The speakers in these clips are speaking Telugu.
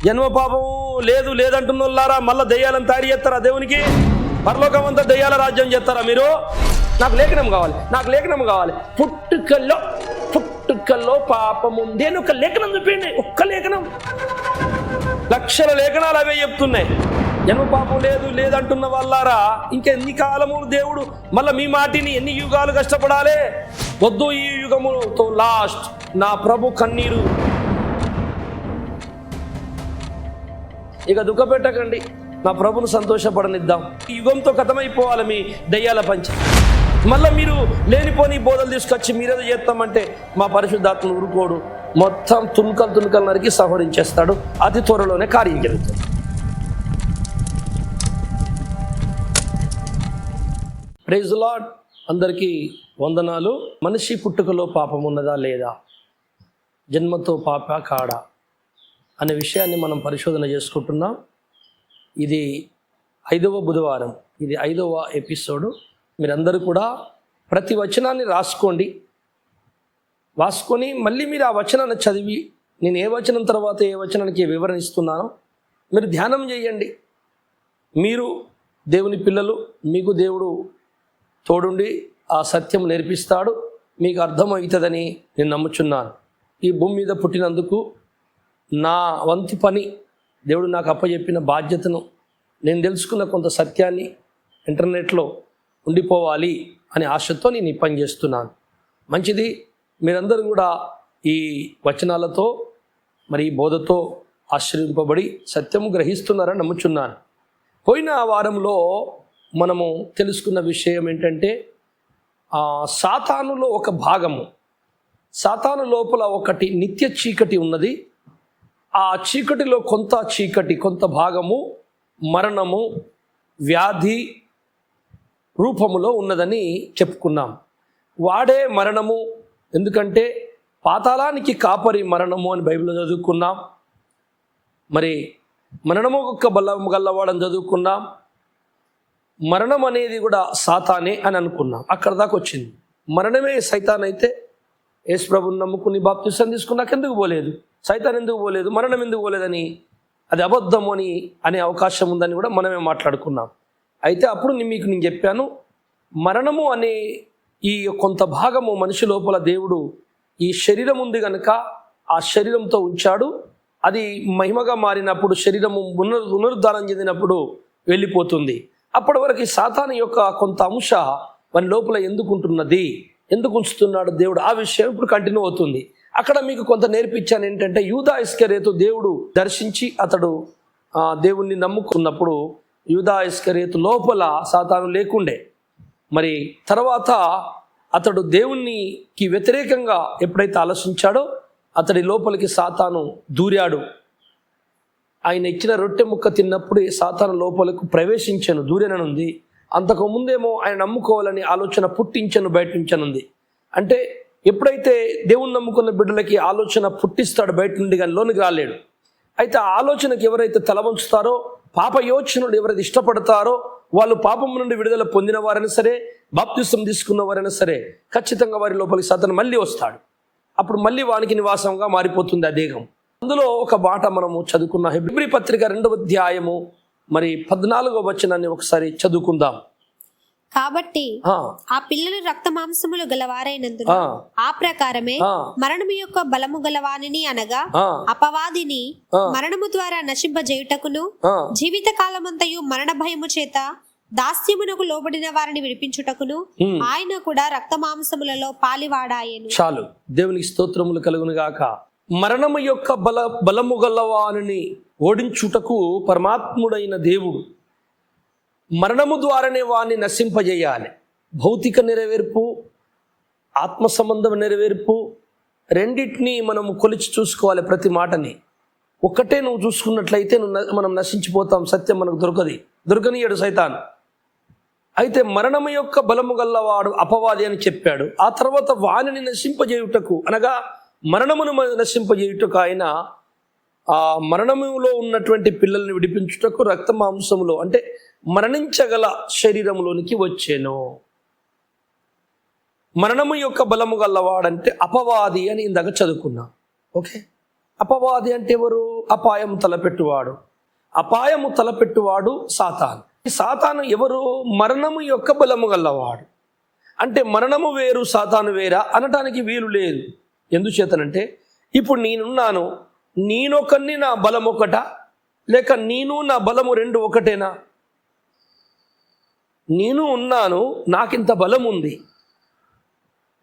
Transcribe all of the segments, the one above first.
జన్మ పాపము లేదంటున్నారా? మళ్ళీ దెయ్యాలను తయారు చేస్తారా? దేవునికి పరలోకం అంతా దెయ్యాల రాజ్యం చేస్తారా మీరు? నాకు లేఖనం కావాలి. పుట్టుకల్లో పాపం ఉంది అని ఒక లేఖనం చూపించండి. ఒక్క లేఖనం. లక్షల లేఖనాలు అవే చెప్తున్నాయి. జన్మ పాపం లేదంటున్న వాళ్ళారా, ఇంకెన్ని కాలము దేవుడు మళ్ళీ మీ మాటిని ఎన్ని యుగాలు కష్టపడాలి? వద్దు, ఈ యుగముతో లాస్ట్. నా ప్రభు కన్నీరు. ఇక దుఃఖపెట్టకండి, నా ప్రభును సంతోషపడనిద్దాం. ఈ యుగంతో కథమైపోవాలి మీ దయ్యాల పంచి. మళ్ళీ మీరు లేనిపోని బోధలు తీసుకొచ్చి మీరేదో చేస్తామంటే మా పరిశుద్ధాత్మ ఊరుకోడు. మొత్తం తుణుకలు నరికి సంహరించేస్తాడు. అతి త్వరలోనే కార్యం జరుగుతుంది. Praise Lord. అందరికీ వందనాలు. మనిషి పుట్టుకలో పాపం ఉన్నదా లేదా, జన్మతో పాప కాడా అనే విషయాన్ని మనం పరిశోధన చేసుకుంటున్నాం. ఇది 5వ బుధవారం, ఇది 5వ ఎపిసోడు. మీరందరూ కూడా ప్రతి వచనాన్ని రాసుకొని మళ్ళీ మీరు ఆ వచనాన్ని చదివి, నేను ఏ వచనం తర్వాత ఏ వచనానికి వివరణ ఇస్తున్నానో మీరు ధ్యానం చేయండి. మీరు దేవుని పిల్లలు, మీకు దేవుడు తోడుండి ఆ సత్యం నేర్పిస్తాడు. మీకు అర్థమవుతుందని నేను నమ్ముచున్నాను. ఈ భూమి మీద పుట్టినందుకు నా వంతు పని, దేవుడు నాకు అప్పచెప్పిన బాధ్యతను, నేను తెలుసుకున్న కొంత సత్యాన్ని ఇంటర్నెట్లో ఉండిపోవాలి అనే ఆశతో నేను ఈ పని చేస్తున్నాను. మంచిది. మీరందరూ కూడా ఈ వచనాలతో మరి ఈ బోధతో ఆశ్రయింపబడి సత్యము గ్రహిస్తున్నారని నమ్ముచున్నాను. పోయిన వారంలో మనము తెలుసుకున్న విషయం ఏంటంటే, సాతానులో ఒక భాగము, సాతాను లోపల ఒకటి నిత్య చీకటి ఉన్నది. ఆ చీకటిలో కొంత భాగము మరణము, వ్యాధి రూపములో ఉన్నదని చెప్పుకున్నాం. వాడే మరణము, ఎందుకంటే పాతాళానికి కాపరి మరణము అని బైబిల్లో చదువుకున్నాం. మరి మరణము ఒక్క బలం గల్లవాడని చదువుకున్నాం. మరణం అనేది కూడా సాతానే అని అనుకున్నాం. అక్కడ దాకా వచ్చింది. మరణమే సైతాన్ అయితే యేసు ప్రభువుని నమ్ముకుని బాప్తిసం తీసుకున్నాక ఎందుకు పోలేదు? సైతాన్ ఎందుకు పోలేదు? మరణం ఎందుకు పోలేదని, అది అబద్ధము అనే అవకాశం ఉందని కూడా మనమే మాట్లాడుకున్నాం. అయితే అప్పుడు మీకు నేను చెప్పాను, మరణము అనే ఈ కొంత భాగము మనిషి లోపల దేవుడు ఈ శరీరం ఉంది కనుక ఆ శరీరంతో ఉంచాడు. అది మహిమగా మారినప్పుడు, శరీరము పునరుద్ధానం చెందినప్పుడు వెళ్ళిపోతుంది. అప్పటి వరకు సాతాను యొక్క కొంత అంశ మన లోపల ఎందుకుంటున్నది, ఎందుకు ఉంచుతున్నాడు దేవుడు, ఆ విషయం ఇప్పుడు కంటిన్యూ అవుతుంది. అక్కడ మీకు కొంత నేర్పించాను. ఏంటంటే, యూదా ఇస్కరియోతు దేవుడు దర్శించి అతడు దేవుణ్ణి నమ్ముకున్నప్పుడు యూదా ఇస్కరియోతు లోపల సాతాను లేకుండే. మరి తర్వాత అతడు దేవునికి వ్యతిరేకంగా ఎప్పుడైతే ఆలోచించాడో అతడి లోపలికి సాతాను దూరాడు. ఆయన ఇచ్చిన రొట్టె ముక్క తిన్నప్పుడు సాతాను లోపలకు ప్రవేశించను, దూరేననుంది. అంతకు ముందేమో ఆయన నమ్ముకోవాలని ఆలోచన పుట్టించను, బయటించనుంది. అంటే ఎప్పుడైతే దేవుని నమ్ముకున్న బిడ్డలకి ఆలోచన పుట్టిస్తాడు బయట నుండి, కానీ లోనికి రాలేడు. అయితే ఆ ఆలోచనకి ఎవరైతే తలవంచుతారో, పాప యోచనలు ఎవరైతే ఇష్టపడతారో, వాళ్ళు పాపం నుండి విడుదల పొందిన వారైనా సరే, బాప్తిసం తీసుకున్న వారైనా సరే, ఖచ్చితంగా వారి లోపలికి సాతాను మళ్ళీ వస్తాడు. అప్పుడు మళ్ళీ వానికి నివాసంగా మారిపోతుంది ఆ దేహం. అందులో ఒక మాట మనము చదువుకున్న హెబ్రీ పత్రిక 2వ అధ్యాయము మరి 14వ వచనాన్ని ఒకసారి చదువుకుందాం. కాబట్టి ఆ పిల్లలు రక్త మాంసములు గలవారైనందున ఆ ప్రకారమే మరణము యొక్క బలము గలవానిని, అనగా అపవాదిని మరణము ద్వారా నశింపజేయుటకును, జీవిత కాలమంతయు మరణ భయము చేత దాస్యమునకు లోబడిన వారిని విడిపించుటకును ఆయన కూడా రక్త మాంసములలో పాలివాడాయెను. చాలు. దేవునికి స్తోత్రములు కలుగును గాక. మరణము యొక్క బలము గలవానిని ఓడించుటకు పరమాత్ముడైన దేవుడు మరణము ద్వారానే వారిని నశింపజేయాలి. భౌతిక నెరవేర్పు, ఆత్మ సంబంధం నెరవేర్పు రెండింటినీ మనము కొలిచి చూసుకోవాలి. ప్రతి మాటని ఒక్కటే నువ్వు చూసుకున్నట్లయితే మనం నశించిపోతాం. సత్యం మనకు దొరకనీయడు సైతాన్. అయితే మరణము యొక్క బలము గల్లవాడు అపవాది అని చెప్పాడు. ఆ తర్వాత వానిని నశింపజేయుటకు, అనగా మరణమును నశింపజేయుటకు ఆయన ఆ మరణములో ఉన్నటువంటి పిల్లల్ని విడిపించుటకు రక్త మాంసములో, అంటే మరణించగల శరీరంలోనికి వచ్చాను. మరణము యొక్క బలము గల్లవాడంటే అపవాది అని ఇందాక చదువుకున్నా. ఓకే, అపవాది అంటే ఎవరు? అపాయము తలపెట్టువాడు. అపాయము తలపెట్టువాడు సాతాను. ఈ సాతాను ఎవరు? మరణము యొక్క బలము గల్లవాడు. అంటే మరణము వేరు సాతాను వేరా అనటానికి వీలు లేదు. ఎందుచేతనంటే ఇప్పుడు నేనున్నాను, నేనొకరిని, నా బలం ఒకటా, లేక నేను నా బలము రెండు ఒకటేనా? నేను ఉన్నాను, నాకింత బలం ఉంది,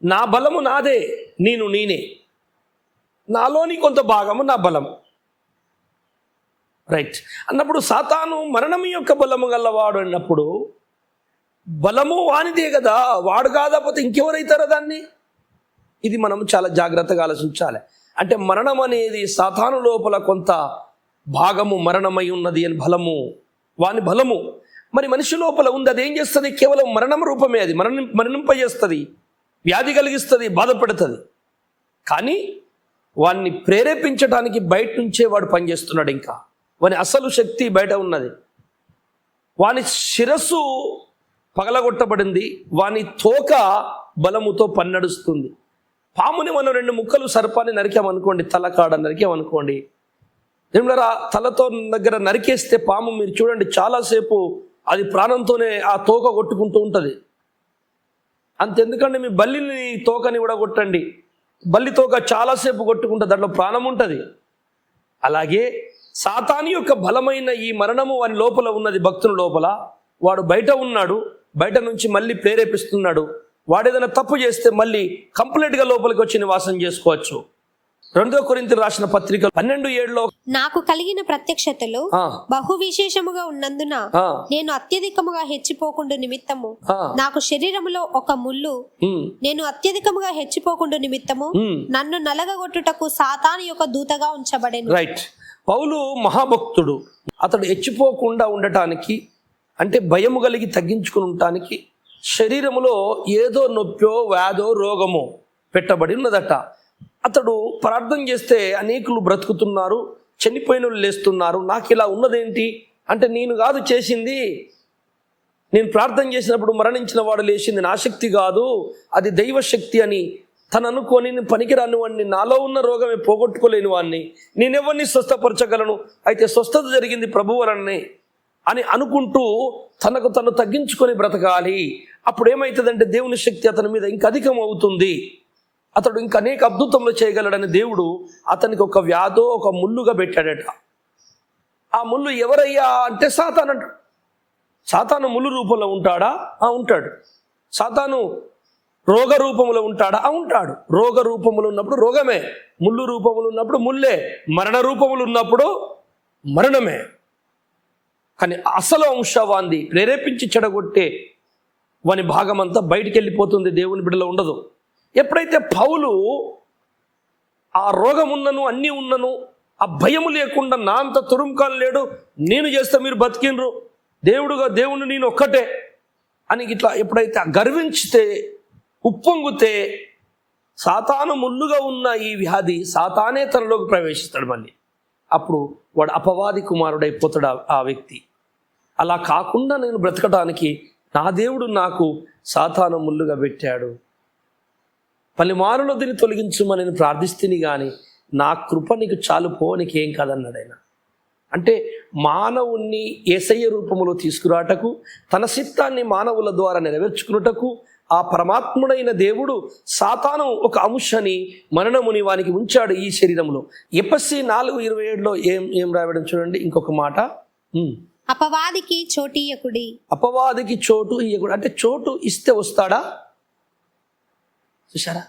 నా బలము నాదే, నేనే, నాలోని కొంత భాగము నా బలము. రైట్ అన్నప్పుడు సాతాను మరణం యొక్క బలము గల్లవాడు అన్నప్పుడు బలము వానిదే కదా, వాడు కాకపోతే ఇంకెవరైతారా దాన్ని? ఇది మనం చాలా జాగ్రత్తగా ఆలోచించాలి. అంటే మరణం అనేది సాతాను లోపల కొంత భాగము మరణమై ఉన్నది అని బలము, వాని బలము మరి మనిషి లోపల ఉంది. అది ఏం చేస్తుంది? కేవలం మరణం రూపమే. అది మరణింపజేస్తుంది, వ్యాధి కలిగిస్తుంది, బాధపడుతుంది. కానీ వాడిని ప్రేరేపించడానికి బయట నుంచే వాడు పనిచేస్తున్నాడు. ఇంకా వాని అసలు శక్తి బయట ఉన్నది. వాని శిరస్సు పగలగొట్టబడింది, వాని తోక బలముతో పన్నడుస్తుంది. పాముని మనం 2 ముక్కలు సర్పాన్ని నరికామనుకోండి, తలకాడ నరికామనుకోండి, ఏమిరా తలతో దగ్గర నరికేస్తే పాము మీరు చూడండి చాలాసేపు అది ప్రాణంతోనే ఆ తోక కొట్టుకుంటూ ఉంటుంది. అంతెందుకండి, మీ బల్లిని తోకని కూడా కొట్టండి, బల్లి తోక చాలాసేపు కొట్టుకుంటుంది, దాంట్లో ప్రాణం ఉంటుంది. అలాగే సాతాను యొక్క బలమైన ఈ మరణము వాని లోపల ఉన్నది, భక్తుని లోపల. వాడు బయట ఉన్నాడు, బయట నుంచి మళ్ళీ ప్రేరేపిస్తున్నాడు. వాడు ఏదైనా తప్పు చేస్తే మళ్ళీ కంప్లీట్గా లోపలికి వచ్చి నివాసం చేసుకోవచ్చు. 2 కొరింథీయులకు రాసిన పత్రిక 12:7 నాకు కలిగిన ప్రత్యక్షతలు బహు విశేషముగా ఉన్నందున నేను అత్యధికముగా హెచ్చిపోకుండా నిమిత్తము నాకు శరీరములో ఒక ముళ్ళు, నేను అత్యధికముగా హెచ్చిపోకుండా నిమిత్తము నన్ను నలగగొట్టుటకు సాతాను యొక్క దూతగా ఉంచబడెను. రైట్. పౌలు మహాభక్తుడు. అతడు హెచ్చిపోకుండా ఉండటానికి, అంటే భయము కలిగి తగ్గించుకుని ఉండటానికి శరీరములో ఏదో నొప్పో వ్యాధో రోగమో పెట్టబడి ఉన్నదట. అతడు ప్రార్థన చేస్తే అనేకులు బ్రతుకుతున్నారు, చనిపోయిన వాళ్ళు లేస్తున్నారు. నాకు ఇలా ఉన్నదేంటి అంటే, నేను కాదు చేసింది, నేను ప్రార్థన చేసినప్పుడు మరణించిన వాడు లేచింది నా శక్తి కాదు, అది దైవశక్తి అని తను అనుకొని, నేను పనికిరాని వాడిని, నాలో ఉన్న రోగమే పోగొట్టుకోలేని వాడిని, నేనెవరిని స్వస్థపరచగలను, అయితే స్వస్థత జరిగింది ప్రభు వలనే అని అనుకుంటూ తనకు తను తగ్గించుకొని బ్రతకాలి. అప్పుడు ఏమవుతుందంటే దేవుని శక్తి అతని మీద ఇంకా అధికం అవుతుంది. అతడు ఇంకా అనేక అద్భుతములు చేయగలడని దేవుడు అతనికి ఒక వ్యాధో ఒక ముళ్ళుగా పెట్టాడట. ఆ ముళ్ళు ఎవరయ్యా అంటే సాతాను అంటాడు. సాతాను ముళ్ళు రూపంలో ఉంటాడా? ఉంటాడు. సాతాను రోగ రూపంలో ఉంటాడా? ఉంటాడు. రోగ రూపములు ఉన్నప్పుడు రోగమే, ముళ్ళు రూపములు ఉన్నప్పుడు ముళ్ళే, మరణ రూపములు ఉన్నప్పుడు మరణమే. కానీ అసలు అంశవాంది ప్రేరేపించి చెడగొట్టే వాని భాగమంతా బయటికి వెళ్ళిపోతుంది, దేవుని బిడ్డలో ఉండదు. ఎప్పుడైతే పౌలు ఆ రోగం ఉన్నను, అన్నీ ఉన్నను, ఆ భయము లేకుండా నా అంత తురుంకాలు లేడు, నేను చేస్తే మీరు బతికినరు, దేవుడు నేను ఒక్కటే అని ఇట్లా ఎప్పుడైతే గర్వించితే, ఉప్పొంగితే, సాతాను ముళ్ళుగా ఉన్న ఈ వ్యాధి సాతానే తనలోకి ప్రవేశిస్తాడు. మళ్ళీ అప్పుడు వాడు అపవాది కుమారుడైపోతాడు ఆ వ్యక్తి. అలా కాకుండా నేను బ్రతకడానికి నా దేవుడు నాకు సాతాను ముళ్ళుగా పెట్టాడు, పలుమారులు దీన్ని తొలగించుమని నేను ప్రార్థిస్తేని కానీ నా కృప నీకు చాలు పో, నీకేం కాదన్నాడు ఆయన. అంటే మానవుణ్ణి యేసయ్య రూపములో తీసుకురాటకు, తన చిత్తాన్ని మానవుల ద్వారా నెరవేర్చుకున్నటకు ఆ పరమాత్ముడైన దేవుడు సాతాను ఒక అంశాన్ని, మరణముని వానికి ఉంచాడు ఈ శరీరంలో. ఎఫెసీ 4:27 ఏం రాయడం చూడండి. ఇంకొక మాట, అపవాదికి చోటు ఇయ్యకుడి. అపవాదికి చోటు ఇయ్యకుడి అంటే చోటు ఇస్తే వస్తాడా? చూసారా?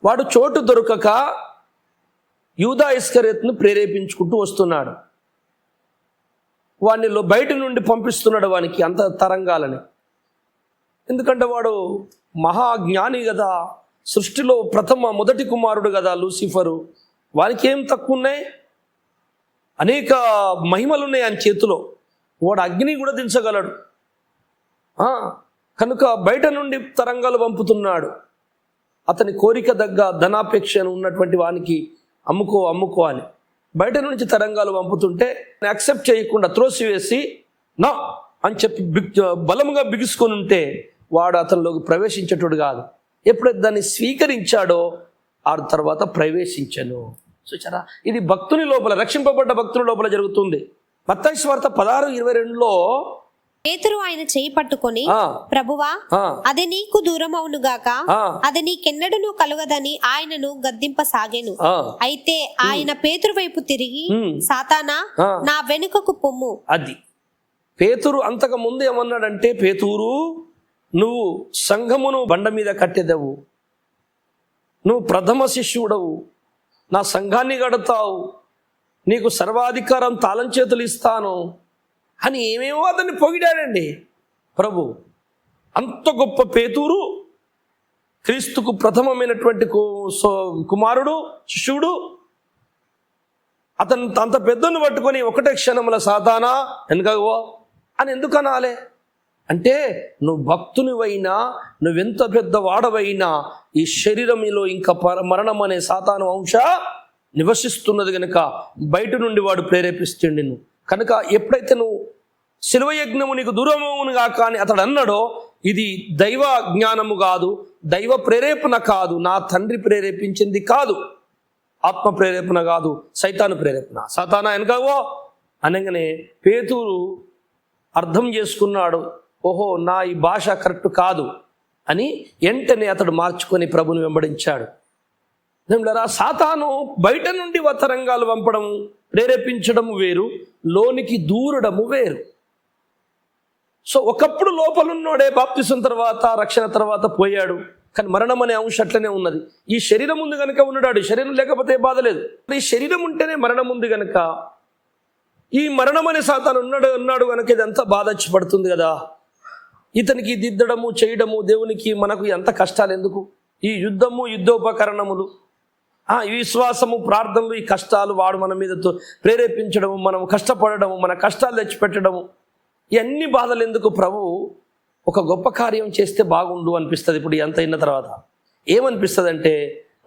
వాడు చోటు దొరకక యూదా ఇస్కరియోతును ప్రేరేపించుకుంటూ వస్తున్నాడు. వాడిని బయట నుండి పంపిస్తున్నాడు వానికి అంత తరంగాలని. ఎందుకంటే వాడు మహాజ్ఞాని కదా, సృష్టిలో మొదటి కుమారుడు కదా లూసిఫరు. వానికి ఏం తక్కువ ఉన్నాయి? అనేక మహిమలు ఉన్నాయి ఆయన చేతిలో. వాడు అగ్ని కూడా దించగలడు. కనుక బయట నుండి తరంగాలు పంపుతున్నాడు. అతని కోరిక దగ్గ ధనాపేక్ష ఉన్నటువంటి వానికి అమ్ముకో అని బయట నుంచి తరంగాలు పంపుతుంటే యాక్సెప్ట్ చేయకుండా త్రోసివేసి నా అని చెప్పి బలముగా బిగుసుకొని ఉంటే వాడు అతనిలోకి ప్రవేశించేటోడు కాదు. ఎప్పుడైతే దాన్ని స్వీకరించాడో ఆ తర్వాత ప్రవేశించను. చూచారా, ఇది భక్తుని లోపల, రక్షింపబడ్డ భక్తుని లోపల జరుగుతుంది. మత్తయి సువార్త 16:22లో పేతురు ఆయన చేయి పట్టుకొని, ప్రభువా, అది నీకు దూరం అవునుగాక, అది నీకెన్నడూ కలుగదని ఆయనను గద్దింపసాగెను. అయితే ఆయన పేతురు వైపు తిరిగి, సాతానా, నా వెనుకకు పొమ్ము. అది పేతురు అంతకు ముందు ఏమన్నాడంటే, పేతురు, నువ్వు సంఘమును బండ మీద కట్టెదవు, నువ్వు ప్రథమ శిష్యుడవు, నా సంఘాన్ని గడతావు, నీకు సర్వాధికారం తాళం చేతులు ఇస్తాను అని ఏమేమో అతన్ని పొగిడాడండి ప్రభు. అంత గొప్ప పేతురు, క్రీస్తుకు ప్రథమమైనటువంటి కుమారుడు, శిష్యుడు, అతను అంత పెద్దను పట్టుకొని ఒకటే క్షణముల సాతానా వెనుకవో అని ఎందుకు అనాలే? అంటే నువ్వు భక్తునివైనా, నువ్వెంత పెద్ద వాడవైనా, ఈ శరీరంలో ఇంకా మరణం అనే సాతాను అంశ నివసిస్తున్నది కనుక బయట నుండి వాడు ప్రేరేపిస్తుండి. నువ్వు కనుక ఎప్పుడైతే నువ్వు శిలువ యజ్ఞము నీకు దూరమవునుగా కానీ అతడు అన్నాడో, ఇది దైవ జ్ఞానము కాదు, దైవ ప్రేరేపణ కాదు, నా తండ్రి ప్రేరేపించింది కాదు, ఆత్మ ప్రేరేపణ కాదు, సైతాను ప్రేరేపణ, సాతానా వెనకవో అనగానే పేతురు అర్థం చేసుకున్నాడు, ఓహో నా ఈ భాష కరెక్ట్ కాదు అని. వెంటనే అతడు మార్చుకొని ప్రభుని వెంబడించాడు. సాతాను బయట నుండి వతరంగాలు పంపడము, ప్రేరేపించడము వేరు, లోనికి దూరడము వేరు. సో ఒకప్పుడు లోపలున్నోడే బాప్తిసం తర్వాత, రక్షణ తర్వాత పోయాడు, కానీ మరణం అనే అంశం అట్లనే ఉన్నది. ఈ శరీరం ఉంది కనుక ఉన్నాడు, శరీరం లేకపోతే బాధ లేదు. ఈ శరీరం ఉంటేనే మరణం ఉంది కనుక, ఈ మరణం అనే సాతాను ఉన్నాడు కనుక ఇదంతా బాధ వచ్చి పడుతుంది కదా. ఇతనికి దిద్దడము, చేయడము, దేవునికి మనకు ఎంత కష్టాలు ఎందుకు? ఈ యుద్ధము, యుద్ధోపకరణములు, ఈ విశ్వాసము, ప్రార్థనలు, ఈ కష్టాలు వాడు మన మీద ప్రేరేపించడము, మనం కష్టపడడము, మన కష్టాలు తెచ్చిపెట్టడము, ఇవన్నీ బాధలు ఎందుకు? ప్రభు ఒక గొప్ప కార్యం చేస్తే బాగుండు అనిపిస్తుంది. ఇప్పుడు ఎంత అయిన తర్వాత ఏమనిపిస్తుంది అంటే,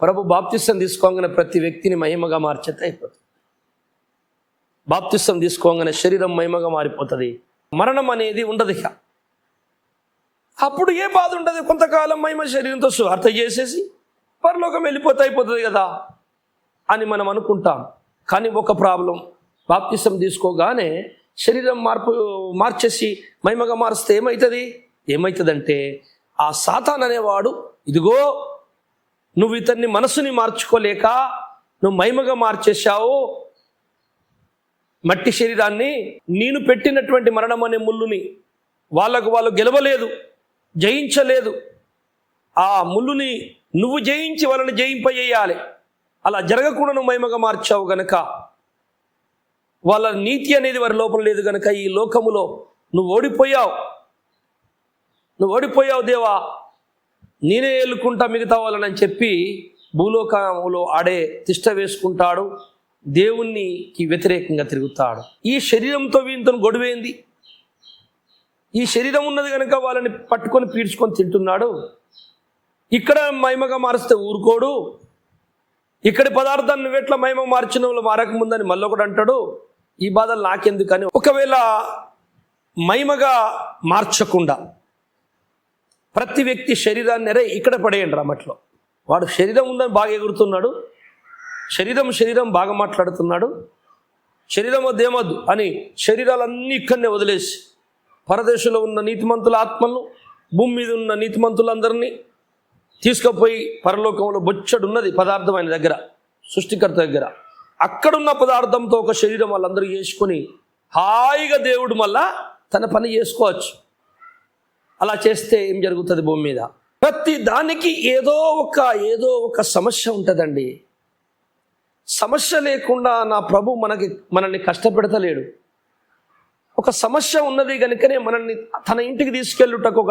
ప్రభు బాప్తిసం తీసుకోగానే ప్రతి వ్యక్తిని మహిమగా మార్చేస్తే అయిపోతుంది. బాప్తిసం తీసుకోగానే శరీరం మహిమగా మారిపోతుంది, మరణం అనేది ఉండదు. ఇక అప్పుడు ఏ బాధ ఉండదు. కొంతకాలం మహిమ శరీరంతో సువార్త చేసేసి పరలోకం వెళ్ళిపోతే అయిపోతుంది కదా అని మనం అనుకుంటాం. కానీ ఒక ప్రాబ్లం, బాప్తిసం తీసుకోగానే శరీరం మార్చేసి మహిమగా మారిస్తే ఏమవుతుందంటే ఆ సాతాన్ అనేవాడు, ఇదిగో నువ్వు ఇతన్ని మనసుని మార్చుకోలేక నువ్వు మహిమగా మార్చేశావు, మట్టి శరీరాన్ని, నేను పెట్టినటువంటి మరణం అనే ముళ్ళుని వాళ్ళు గెలవలేదు, జయించలేదు. ఆ ముళ్ళుని నువ్వు జయించి వాళ్ళని జయింపజేయాలి. అలా జరగకుండా నువ్వు మహిమగా మార్చావు గనక, వాళ్ళ నీతి అనేది వారి లోపల లేదు గనక ఈ లోకములో నువ్వు ఓడిపోయావు దేవా, నేనే ఏలుకుంటా మిగతా వాళ్ళని చెప్పి భూలోకంలో ఆడే తిష్ట వేసుకుంటాడు, దేవునికి వ్యతిరేకంగా తిరుగుతాడు. ఈ శరీరంతో వీంతో గొడవేంది? ఈ శరీరం ఉన్నది కనుక వాళ్ళని పట్టుకొని పీడ్చుకొని తింటున్నాడు. ఇక్కడ మహిమగా మారిస్తే ఊరుకోడు, ఇక్కడి పదార్థాన్ని నువ్వెట్లా మహిమ మార్చిన వాళ్ళు మారకముందని మళ్ళొకడు అంటాడు. ఈ బాధలు నాకెందుకని ఒకవేళ మహిమగా మార్చకుండా ప్రతి వ్యక్తి శరీరాన్ని ఇక్కడ పడేయండి రమట్లో, వాడు శరీరం ఉందని బాగా ఎగురుతున్నాడు, శరీరం బాగా మాట్లాడుతున్నాడు, శరీరం వద్దేమద్దు అని శరీరాలన్నీ ఇక్కడనే వదిలేసి పరదేశంలో ఉన్న నీతిమంతుల ఆత్మలను, భూమి మీద ఉన్న నీతిమంతులందరినీ తీసుకుపోయి పరలోకంలో బొచ్చడున్నది పదార్థం ఆయన దగ్గర, సృష్టికర్త దగ్గర. అక్కడున్న పదార్థంతో ఒక శరీరం వాళ్ళందరూ చేసుకొని హాయిగా దేవుడు మళ్ళా తన పని చేసుకోవచ్చు. అలా చేస్తే ఏం జరుగుతుంది? భూమి మీద ప్రతి దానికి ఏదో ఒక సమస్య ఉంటుందండి. సమస్య లేకుండా నా ప్రభు మనల్ని కష్టపెడతలేడు. ఒక సమస్య ఉన్నది కనుకనే మనల్ని తన ఇంటికి తీసుకెళ్ళుటకు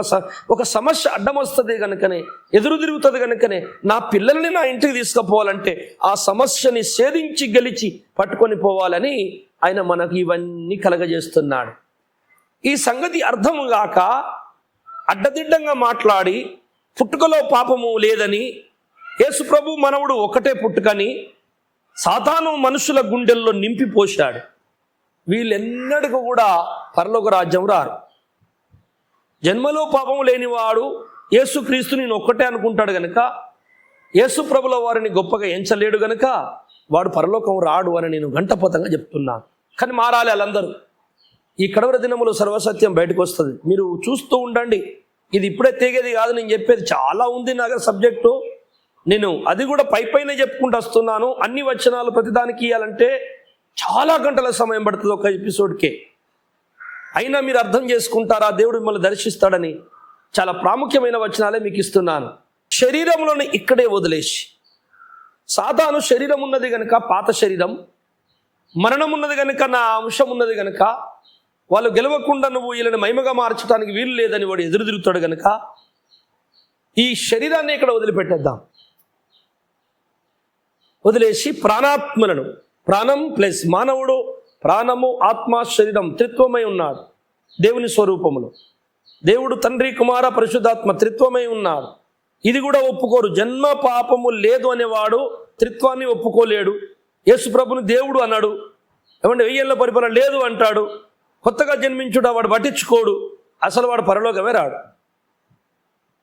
ఒక సమస్య అడ్డం వస్తుంది కనుకనే, ఎదురు తిరుగుతుంది కనుకనే, నా పిల్లల్ని నా ఇంటికి తీసుకుపోవాలంటే ఆ సమస్యని ఛేదించి గెలిచి పట్టుకొని పోవాలని ఆయన మనకు ఇవన్నీ కలగజేస్తున్నాడు. ఈ సంగతి అర్థం కాక అడ్డదిడ్డంగా మాట్లాడి పుట్టుకలో పాపము లేదని, యేసు ప్రభు మనవుడు ఒకటే పుట్టుకని సాతాను మనుషుల గుండెల్లో నింపిపోశాడు. వీళ్ళెన్నడికి కూడా పరలోక రాజ్యం రారు. జన్మలో పాపము లేనివాడు యేసుక్రీస్తు నేను ఒక్కటే అనుకుంటాడు గనుక, యేసు ప్రభుల వారిని గొప్పగా ఎంచలేడు గనుక వాడు పరలోకం రాడు అని నేను గంటపోతంగా చెప్తున్నాను. కానీ మారాలి వాళ్ళందరూ. ఈ కడవర దినములో సర్వసత్యం బయటకు వస్తుంది. మీరు చూస్తూ ఉండండి. ఇది ఇప్పుడే తెగేది కాదు, నేను చెప్పేది చాలా ఉంది నా సబ్జెక్టు. నేను అది కూడా పైన చెప్పుకుంటూ వస్తున్నాను. అన్ని వచనాలు ప్రతిదానికి ఇవ్వాలంటే చాలా గంటల సమయం పడుతుంది ఒక ఎపిసోడ్కే. అయినా మీరు అర్థం చేసుకుంటారా దేవుడు మిమ్మల్ని దర్శిస్తాడని చాలా ప్రాముఖ్యమైన వచనాలే మీకు ఇస్తున్నాను. శరీరంలోని ఇక్కడే వదిలేసి, సాతాను శరీరం ఉన్నది కనుక పాత శరీరం, మరణం ఉన్నది కనుక నా అంశం ఉన్నది కనుక వాళ్ళు గెలవకుండా నువ్వు వీళ్ళని మహిమగా మార్చడానికి వీలు లేదని వాడు ఎదురు తిరుగుతాడు కనుక ఈ శరీరాన్ని ఇక్కడ వదిలిపెట్టేద్దాం. వదిలేసి ప్రాణాత్మలను, ప్రాణం ప్లస్ మానవుడు, ప్రాణము ఆత్మ శరీరం త్రిత్వమై ఉన్నాడు. దేవుని స్వరూపములో దేవుడు తండ్రి కుమార పరిశుద్ధాత్మ త్రిత్వమై ఉన్నాడు. ఇది కూడా ఒప్పుకోరు. జన్మ పాపము లేదు అనేవాడు త్రిత్వాన్ని ఒప్పుకోలేడు. యేసు ప్రభుని దేవుడు అన్నాడు. ఏమంటే 1000 ఏళ్ల పరిపాలన లేదు అంటాడు. కొత్తగా జన్మించుడా వాడు పట్టించుకోడు. అసలు వాడు పరలోకమే రాడు.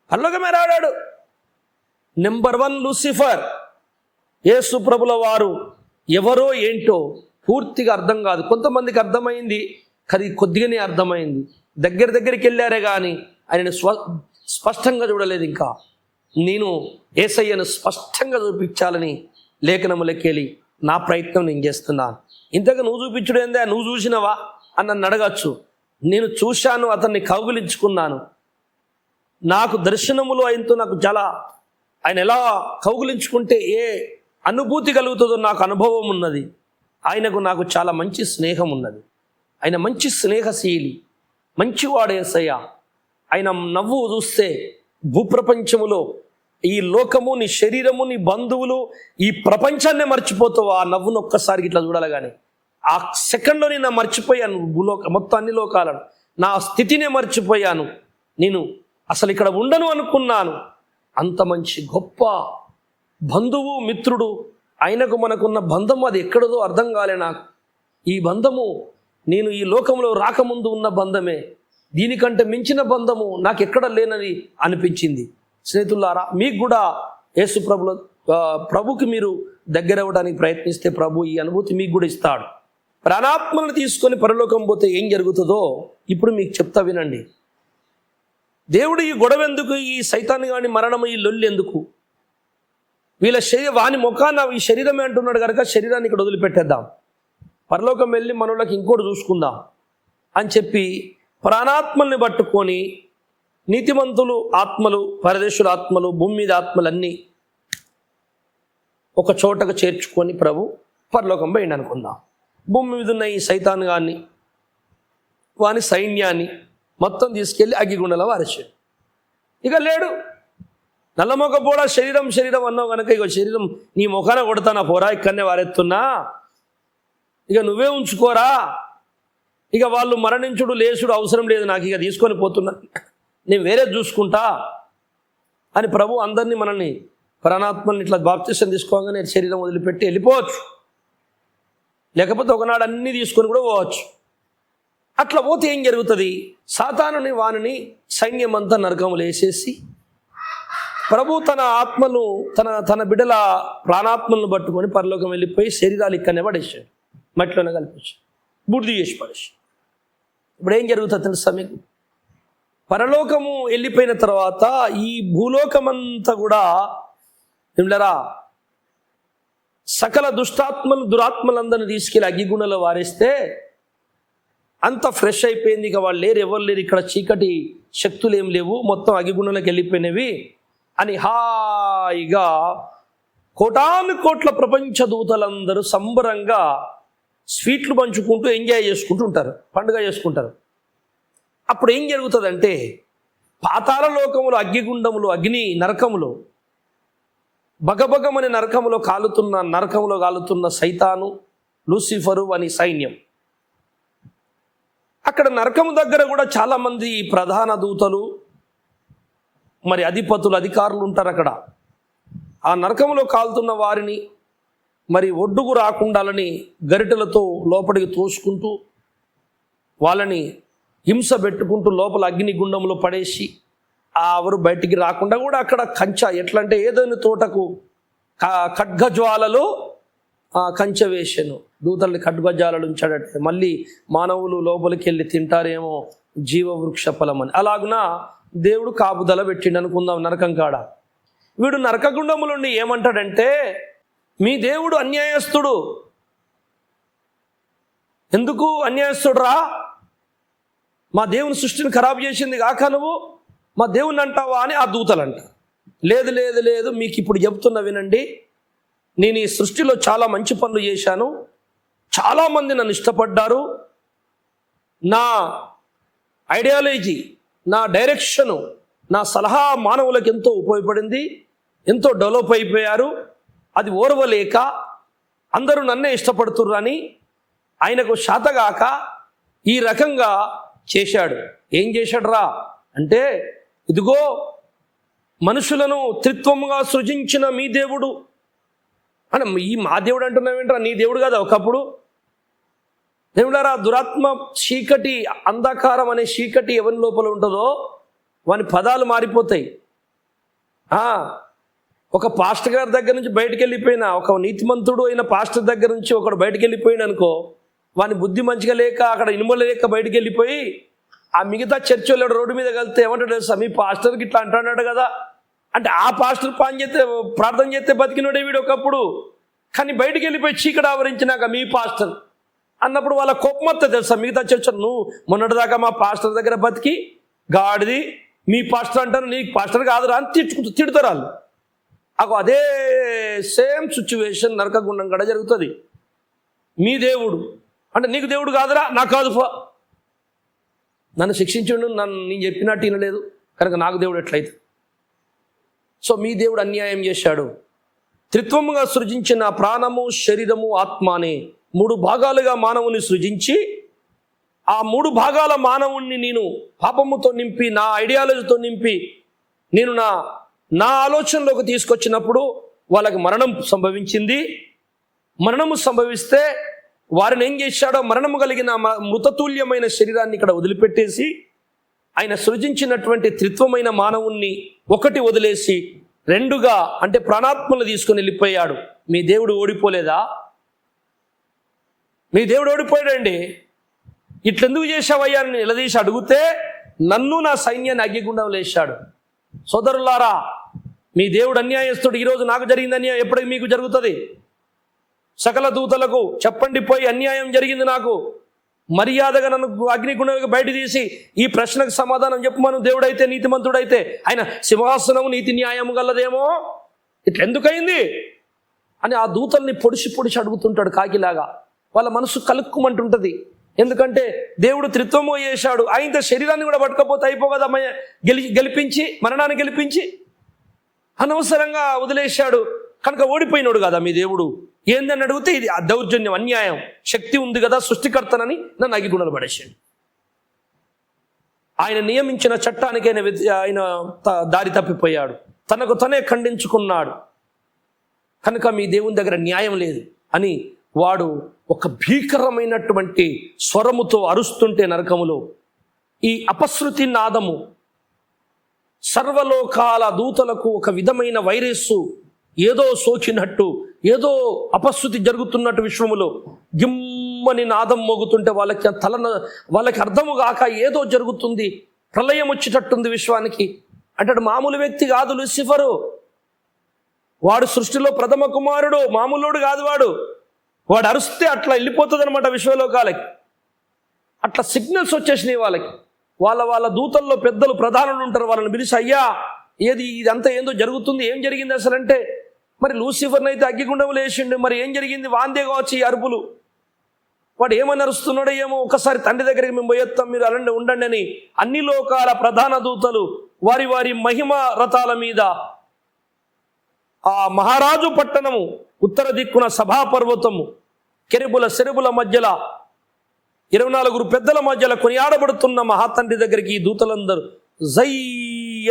పరలోకమే రాడాడు. Number 1 Lucifer. యేసు ప్రభుల వారు ఎవరో ఏంటో పూర్తిగా అర్థం కాదు. కొంతమందికి అర్థమైంది, కానీ కొద్దిగానే అర్థమైంది. దగ్గరికి వెళ్ళారే కానీ ఆయన స్పష్టంగా చూడలేదు. ఇంకా నేను యేసయ్యను స్పష్టంగా చూపించాలని లేఖనములకెళ్ళి నా ప్రయత్నం నేను చేస్తున్నాను. ఇంతగా నువ్వు చూపించడం ఏందా, నువ్వు చూసినవా అని నన్ను అడగచ్చు. నేను చూశాను, అతన్ని కౌగిలించుకున్నాను. నాకు దర్శనములు ఆయనతో నాకు చాలా, ఆయన ఎలా కౌగిలించుకుంటే ఏ అనుభూతి కలుగుతుందో నాకు అనుభవం ఉన్నది. ఆయనకు నాకు చాలా మంచి స్నేహం ఉన్నది. ఆయన మంచి స్నేహశీలి, మంచివాడు యేసయ్య. ఆయన నవ్వు చూస్తే భూప్రపంచములో ఈ లోకము, నీ శరీరము, నీ బంధువులు, ఈ ప్రపంచాన్నే మర్చిపోతావు ఆ నవ్వును ఒక్కసారి ఇట్లా చూడాలి. కానీ ఆ సెకండ్లో నేను మర్చిపోయాను మొత్తం అన్ని లోకాలను, నా స్థితినే మర్చిపోయాను. నేను అసలు ఇక్కడ ఉండను అనుకున్నాను. అంత మంచి గొప్ప బంధువు, మిత్రుడు. ఆయనకు మనకున్న బంధం అది ఎక్కడదో అర్థం కాలే నాకు. ఈ బంధము నేను ఈ లోకంలో రాకముందు ఉన్న బంధమే. దీనికంటే మించిన బంధము నాకు ఎక్కడ లేనని అనిపించింది. స్నేహితులారా, మీకు కూడా యేసు ప్రభుకి మీరు దగ్గర అవ్వడానికి ప్రయత్నిస్తే ప్రభు ఈ అనుభూతి మీకు కూడా ఇస్తాడు. ప్రాణాత్మలను తీసుకొని పరలోకం పోతే ఏం జరుగుతుందో ఇప్పుడు మీకు చెప్తా వినండి. దేవుడు ఈ గొడవ ఎందుకు, ఈ సైతాన్ని కానీ మరణము, ఈ లొల్లి ఎందుకు? వీళ్ళ వాని ముఖాన ఈ శరీరమే అంటున్నాడు కనుక శరీరాన్ని ఇక్కడ వదిలిపెట్టేద్దాం, పరలోకం వెళ్ళి మనలోకి ఇంకోటి చూసుకుందాం అని చెప్పి ప్రాణాత్మల్ని పట్టుకొని నీతిమంతులు ఆత్మలు, పరదేశుల ఆత్మలు, భూమి మీద ఆత్మలన్నీ ఒక చోటకు చేర్చుకొని ప్రభు పరలోకం పోయింది అనుకుందాం. భూమి మీద ఉన్న ఈ సైతాన్ గాన్ని, వాని సైన్యాన్ని మొత్తం తీసుకెళ్ళి అగ్గిగుండలో వారేసాడు. ఇక లేడు. నల్లమొక పోడా శరీరం అన్నావు కనుక ఇక శరీరం నీ ముఖాన కొడతానా పోరా, ఇక్కడనే వారెత్తున్నా, ఇక నువ్వే ఉంచుకోరా, ఇక వాళ్ళు మరణించుడు లేచుడు అవసరం లేదు నాకు, ఇక తీసుకొని పోతున్నా, నేను వేరే చూసుకుంటా అని ప్రభు అందరినీ మనల్ని ప్రాణాత్మల్ని ఇట్లా బాప్తిసం తీసుకోగానే శరీరం వదిలిపెట్టి వెళ్ళిపోవచ్చు. లేకపోతే ఒకనాడు అన్నీ తీసుకొని కూడా పోవచ్చు. అట్లా పోతే ఏం జరుగుతుంది? సాతానుని వానిని సైన్యం అంతా నరకములు వేసేసి ప్రభు తన ఆత్మను తన బిడ్డల ప్రాణాత్మలను పట్టుకొని పరలోకం వెళ్ళిపోయి శరీరాలు ఇక్కడనే పడేసాడు, మట్టిలోనే కలిపేసాడు, బుడిది చేసి పడేసాడు. ఇప్పుడు ఏం జరుగుతుంది తెలుసా మీకు? పరలోకము వెళ్ళిపోయిన తర్వాత ఈ భూలోకమంతా కూడా ఏమిలరా సకల దురాత్మలందరినీ తీసుకెళ్ళి అగ్గిగుండలో వారేస్తే అంత ఫ్రెష్ అయిపోయింది. ఇక వాళ్ళు లేరు, ఎవరు లేరు, ఇక్కడ చీకటి శక్తులు ఏం లేవు, మొత్తం అగ్గిగుండలోకి వెళ్ళిపోయినవి అని హాయిగా కోట్ల ప్రపంచ దూతలందరూ సంబరంగా స్వీట్లు పంచుకుంటూ ఎంజాయ్ చేసుకుంటూ ఉంటారు, పండుగ చేసుకుంటారు. అప్పుడు ఏం జరుగుతుందంటే పాతాళ లోకములు, అగ్గిగుండములు, అగ్ని నరకములు, బగబగమని నరకములో కాలుతున్న సైతాను, లూసిఫరు అని సైన్యం. అక్కడ నరకము దగ్గర కూడా చాలామంది ప్రధాన దూతలు, మరి అధిపతులు, అధికారులు ఉంటారు అక్కడ. ఆ నరకములో కాలుతున్న వారిని మరి ఒడ్డుకు రాకుండాలని గరిటెలతో లోపలికి తోసుకుంటూ వాళ్ళని హింస పెట్టుకుంటూ లోపల అగ్నిగుండంలో పడేసి ఎవరు బయటికి రాకుండా కూడా అక్కడ కంచ, ఎట్లా అంటే ఏదైనా తోటకు ఖడ్గజ్వాలలో కంచె వేసెను, దూతల్ని ఖడ్గజాలలో ఉంచాడట, మళ్ళీ మానవులు లోపలికి వెళ్ళి తింటారేమో జీవవృక్ష ఫలమని. అలాగున దేవుడు కాపుదల పెట్టిండు అనుకుందాం నరకం కాడ. వీడు నరకగుండములుండి ఏమంటాడంటే, మీ దేవుడు అన్యాయస్తుడు. ఎందుకు అన్యాయస్తుడు రా? మా దేవుని సృష్టిని ఖరాబు చేసింది కాక నువ్వు మా దేవుని అంటావా అని ఆ దూతలు అంట. లేదు లేదు లేదు, మీకు ఇప్పుడు చెబుతున్నా వినండి, నేను ఈ సృష్టిలో చాలా మంచి పనులు చేశాను, చాలామంది నన్ను ఇష్టపడ్డారు, నా ఐడియాలజీ, నా డైరెక్షను, నా సలహా మానవులకు ఎంతో ఉపయోగపడింది, ఎంతో డెవలప్ అయిపోయారు. అది ఓర్వలేక అందరూ నన్నే ఇష్టపడుతుర్రు అని ఆయనకు శాతగాక ఈ రకంగా చేశాడు. ఏం చేశాడు రా అంటే, ఇదిగో మనుషులను త్రిత్వముగా సృజించిన మీ దేవుడు అని. ఈ మా దేవుడు అంటున్నావేంట్రా? నీ దేవుడు కదా ఒకప్పుడు. దేవుడారా, దురాత్మ చీకటి, అంధకారం అనే చీకటి ఎవరి లోపల ఉంటుందో వాని పదాలు మారిపోతాయి. ఒక పాస్టర్ గారి దగ్గర నుంచి బయటకు వెళ్ళిపోయినా, ఒక నీతిమంతుడు అయిన పాస్టర్ దగ్గర నుంచి ఒకడు బయటకు వెళ్ళిపోయిన అనుకో, వాని బుద్ధి మంచిగా లేక అక్కడ ఇనుమల లేక బయటకు వెళ్ళిపోయి ఆ మిగతా చర్చ్ వాళ్ళు రోడ్డు మీద కలిస్తే ఏమంటాడు, మీ పాస్టర్కి ఇట్లా అంటున్నాడు కదా అంటే, ఆ పాస్టర్ ప్రార్థన చేస్తే బతికినోడే వీడు ఒకప్పుడు. కానీ బయటికి వెళ్ళిపోయి చీకటి ఆవరించినాక మీ పాస్టర్ అన్నప్పుడు వాళ్ళ కోపం వస్తుంది తెలుసా. మిగతా చర్చ్ నువ్వు మొన్నటిదాకా మా పాస్టర్ దగ్గర బతికి గాడిది, మీ పాస్టర్ అంటారు, నీకు పాస్టర్ కాదురా అని తిడుతారు వాళ్ళు. అదే సేమ్ సిచ్యువేషన్ నరకగుండం కూడా జరుగుతుంది. మీ దేవుడు అంటే నీకు దేవుడు కాదురా, నాకు కాదు, నన్ను శిక్షించుండు, నేను చెప్పినట్టు వినలేదు కనుక నాకు దేవుడు ఎట్లయితే. సో మీ దేవుడు అన్యాయం చేశాడు. త్రిత్వముగా సృజించిన ప్రాణము, శరీరము, ఆత్మ అనే 3 భాగాలుగా మానవుని సృజించి, ఆ 3 భాగాల మానవుణ్ణి నేను పాపముతో నింపి, నా ఐడియాలజీతో నింపి, నేను నా ఆలోచనలోకి తీసుకొచ్చినప్పుడు వాళ్ళకి మరణం సంభవించింది. మరణము సంభవిస్తే వారిని ఏం చేశాడో, మరణము కలిగిన మృతతుల్యమైన శరీరాన్ని ఇక్కడ వదిలిపెట్టేసి ఆయన సృజించినటువంటి త్రిత్వమైన మానవుణ్ణి ఒకటి వదిలేసి 2గా అంటే ప్రాణాత్మలు తీసుకొని వెళ్ళిపోయాడు. మీ దేవుడు ఓడిపోలేదా? మీ దేవుడు ఓడిపోయాడండి. ఇట్లెందుకు చేశావయ్యా అని నిలదీసి అడిగితే నన్ను నా సైన్యాన్ని అగ్గిగుండంలో వేశాడు. సోదరులారా, మీ దేవుడు అన్యాయస్తుడు. ఈరోజు నాకు జరిగింది అన్యాయం, ఎప్పటికీ మీకు జరుగుతుంది. సకల దూతలకు చెప్పండి, పోయి అన్యాయం జరిగింది నాకు, మర్యాదగా నన్ను అగ్నిగుండంలోకి బయట తీసి ఈ ప్రశ్నకు సమాధానం చెప్పమను. దేవుడైతే, నీతిమంతుడైతే ఆయన సింహాసనము నీతి న్యాయం గలదేమో, ఇట్లా ఎందుకయింది అని ఆ దూతల్ని పొడిచి పొడిచి అడుగుతుంటాడు కాకిలాగా. వాళ్ళ మనసు కలుక్కుమంటుంటుంది. ఎందుకంటే దేవుడు త్రిత్వము చేశాడు, ఆయన శరీరాన్ని కూడా పట్టుకపోతే అయిపోగదా, గెలిపించి మరణాన్ని గెలిపించి అనవసరంగా వదిలేశాడు కనుక ఓడిపోయినాడు కదా మీ దేవుడు. ఏందని అడిగితే ఇది దౌర్జన్యం, అన్యాయం. శక్తి ఉంది కదా సృష్టికర్తనని నన్ను అగ్గిగుండంలో పడేసాడు. ఆయన నియమించిన చట్టానికి ఆయన దారి తప్పిపోయాడు, తనకు తనే ఖండించుకున్నాడు. కనుక మీ దేవుని దగ్గర న్యాయం లేదు అని వాడు ఒక భీకరమైనటువంటి స్వరముతో అరుస్తుంటే నరకములో ఈ అపశృతి నాదము సర్వలోకాల దూతలకు ఒక విధమైన వైరస్సు ఏదో సోకినట్టు, ఏదో అపశృతి జరుగుతున్నట్టు విశ్వములో గిమ్మని నాదం మోగుతుంటే వాళ్ళకి అర్థము కాక ఏదో జరుగుతుంది, ప్రళయం వచ్చేటట్టుంది విశ్వానికి. అంటే మామూలు వ్యక్తి కాదు లూసిఫరు. వాడు సృష్టిలో ప్రథమ కుమారుడు, మామూలుడు కాదు వాడు అరుస్తే అట్లా వెళ్ళిపోతుంది అనమాట విశ్వలోకాలకి. అట్లా సిగ్నల్స్ వచ్చేసినాయి వాళ్ళకి. వాళ్ళ దూతల్లో పెద్దలు, ప్రధానులు ఉంటారు, వాళ్ళని పిలిచి అయ్యా ఇదంతా ఏందో జరుగుతుంది, ఏం జరిగింది అసలు అంటే, మరి లూసిఫర్ని అయితే అగ్గిగుండంలో వేసిండు, మరి ఏం జరిగింది, వాందే కావచ్చు ఈ అరుపులు, వాడు ఏమని అరుస్తున్నాడో ఏమో, ఒకసారి తండ్రి దగ్గరికి మేము పోయేస్తాం, మీరు అలాంటి ఉండండి అని అన్ని లోకాల ప్రధాన దూతలు వారి వారి మహిమ రథాల మీద ఆ మహారాజు పట్టణము ఉత్తర దిక్కున సభాపర్వతము కెరుబుల సెరుబుల మధ్యలో 24 పెద్దల మధ్యలో కొనియాడబడుతున్న మహాతండ్రి దగ్గరికి ఈ దూతలందరూ జై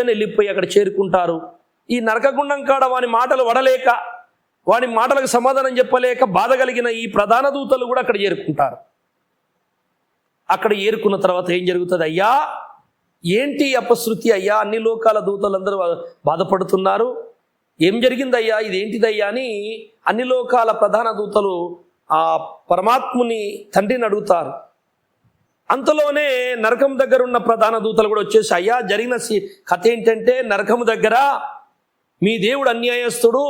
అని వెళ్ళిపోయి అక్కడ చేరుకుంటారు. ఈ నరకగుండం కాడ వాని మాటలు వడలేక, వాని మాటలకు సమాధానం చెప్పలేక బాధ కలిగిన ఈ ప్రధాన దూతలు కూడా అక్కడ చేరుకుంటారు. అక్కడ ఏరుకున్న తర్వాత ఏం జరుగుతుంది? అయ్యా ఏంటి అపశృతి అయ్యా, అన్ని లోకాల దూతలందరూ బాధపడుతున్నారు, ఏం జరిగిందయ్యా, ఇదేంటిదయ్యా అని అన్ని లోకాల ప్రధాన దూతలు ఆ పరమాత్ముని తండ్రిని అడుగుతారు. అంతలోనే నరకం దగ్గర ఉన్న ప్రధాన దూతలు కూడా వచ్చేసి, అయ్యా జరిగిన కథ ఏంటంటే, నరకము దగ్గర మీ దేవుడు అన్యాయస్తుడు,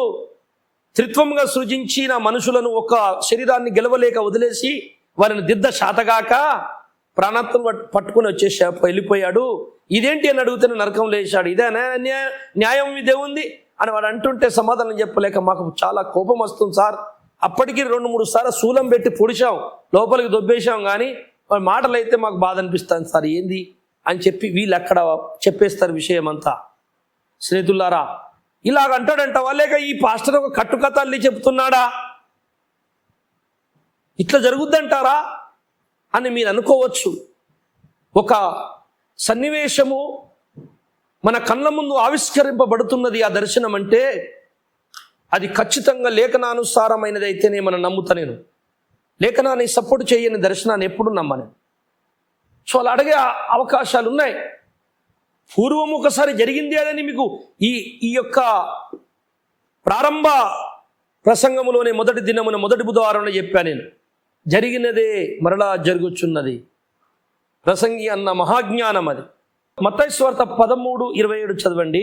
త్రిత్వంగా సృజించిన మనుషులను ఒక శరీరాన్ని గెలవలేక వదిలేసి వారిని దిద్ద శాతగాక ప్రాణాత్మ పట్టుకుని వెళ్ళిపోయాడు. ఇదేంటి అని అడుగుతున్న నరకం లేచాడు. ఇదే న్యాయం ఇదే ఉంది అని వాడు అంటుంటే సమాధానం చెప్పలేక మాకు చాలా కోపం వస్తుంది సార్. అప్పటికి 2-3 సార్లు శూలం పెట్టి పొడిచాం, లోపలికి దొబ్బేశాం, కానీ వాడి మాటలు అయితే మాకు బాధ అనిపిస్తుంది సార్, ఏంది అని చెప్పి వీళ్ళు అక్కడ చెప్పేస్తారు విషయం అంతా. స్నేహితులారా, ఇలాగ అంటాడంటావా, లేక ఈ పాస్టర్ ఒక కట్టుకథ అల్లి చెప్తున్నాడా, ఇట్లా జరుగుద్దంటారా అని మీరు అనుకోవచ్చు. ఒక సన్నివేశము మన కళ్ళ ముందు ఆవిష్కరింపబడుతున్నది. ఆ దర్శనం అంటే అది ఖచ్చితంగా లేఖనానుసారమైనది అయితేనే మనం నమ్ముతా. నేను లేఖనాన్ని సపోర్ట్ చేయని దర్శనాన్ని ఎప్పుడు నమ్మను. సో అలా అడిగే అవకాశాలు ఉన్నాయి. పూర్వం ఒకసారి జరిగింది అదని మీకు ఈ యొక్క ప్రారంభ ప్రసంగంలోనే మొదటి దినమున మొదటి బుధవారంలో చెప్పాను. నేను జరిగినదే మరలా జరుగుచున్నది. ప్రసంగి అన్న మహాజ్ఞానం అది. మత్తయి సువార్త 13:27 చదవండి.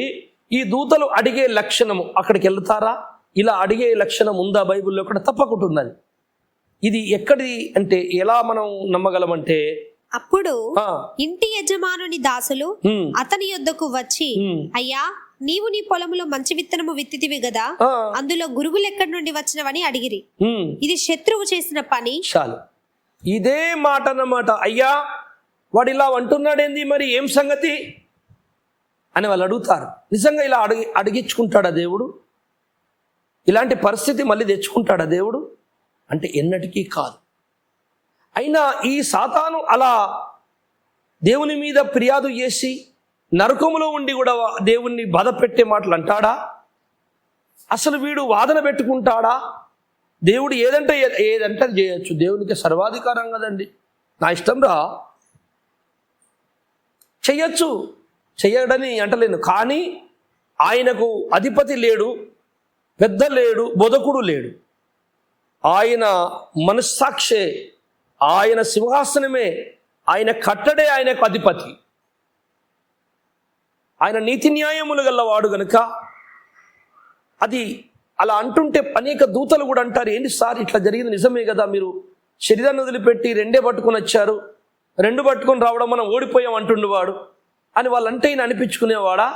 ఈ దూతలు అడిగే లక్షణము, అక్కడికి వెళ్తారా, ఇలా అడిగే లక్షణం ఉందా బైబిల్లో? కూడా తప్పకుండా ఉన్నది. ఇది ఎక్కడి అంటే ఎలా మనం నమ్మగలమంటే, అప్పుడు ఇంటి యజమానుని దాసులు అతని యొద్దకు వచ్చి, అయ్యా నీవు నీ పొలములో మంచి విత్తనము విత్తితివి గదా, అందులో గురుగులు ఎక్కడి నుండి వచ్చినవని అడిగిరి. ఇది శత్రువు చేసిన పని. చాలు, ఇదే మాట అన్నమాట. అయ్యా వాడు ఇలా అంటున్నాడేంది, మరి ఏం సంగతి అని వాళ్ళు అడుగుతారు. నిజంగా ఇలా అడిగించుకుంటాడా దేవుడు? ఇలాంటి పరిస్థితి మళ్ళీ తెచ్చుకుంటాడా దేవుడు అంటే ఎన్నటికీ కాదు. అయినా ఈ సాతాను అలా దేవుని మీద ఫిర్యాదు చేసి నరకములో ఉండి కూడా దేవుణ్ణి బాధ పెట్టే మాటలు అంటాడా? అసలు వీడు వాదన పెట్టుకుంటాడా? దేవుడు ఏదంటే చేయొచ్చు, దేవునికి సర్వాధికారం కదండి, నా ఇష్టం రా చెయ్యొచ్చు, చెయ్యడని అంటలేను. కానీ ఆయనకు అధిపతి లేడు, పెద్ద లేడు, బోధకుడు లేడు. ఆయన మనస్సాక్షే, ఆయన సింహాసనమే, ఆయన కట్టడే ఆయనకు అధిపతి. ఆయన నీతి న్యాయములు గల్లవాడు గనుక అది అలా అంటుంటే అనేక దూతలు కూడా అంటారు, ఏంటి సార్ ఇట్లా జరిగింది నిజమే కదా, మీరు శరీరాన్ని వదిలిపెట్టి 2 పట్టుకొని వచ్చారు, 2 పట్టుకొని రావడం మనం ఓడిపోయాం అంటుండేవాడు అని వాళ్ళంటే ఈయన అనిపించుకునేవాడా?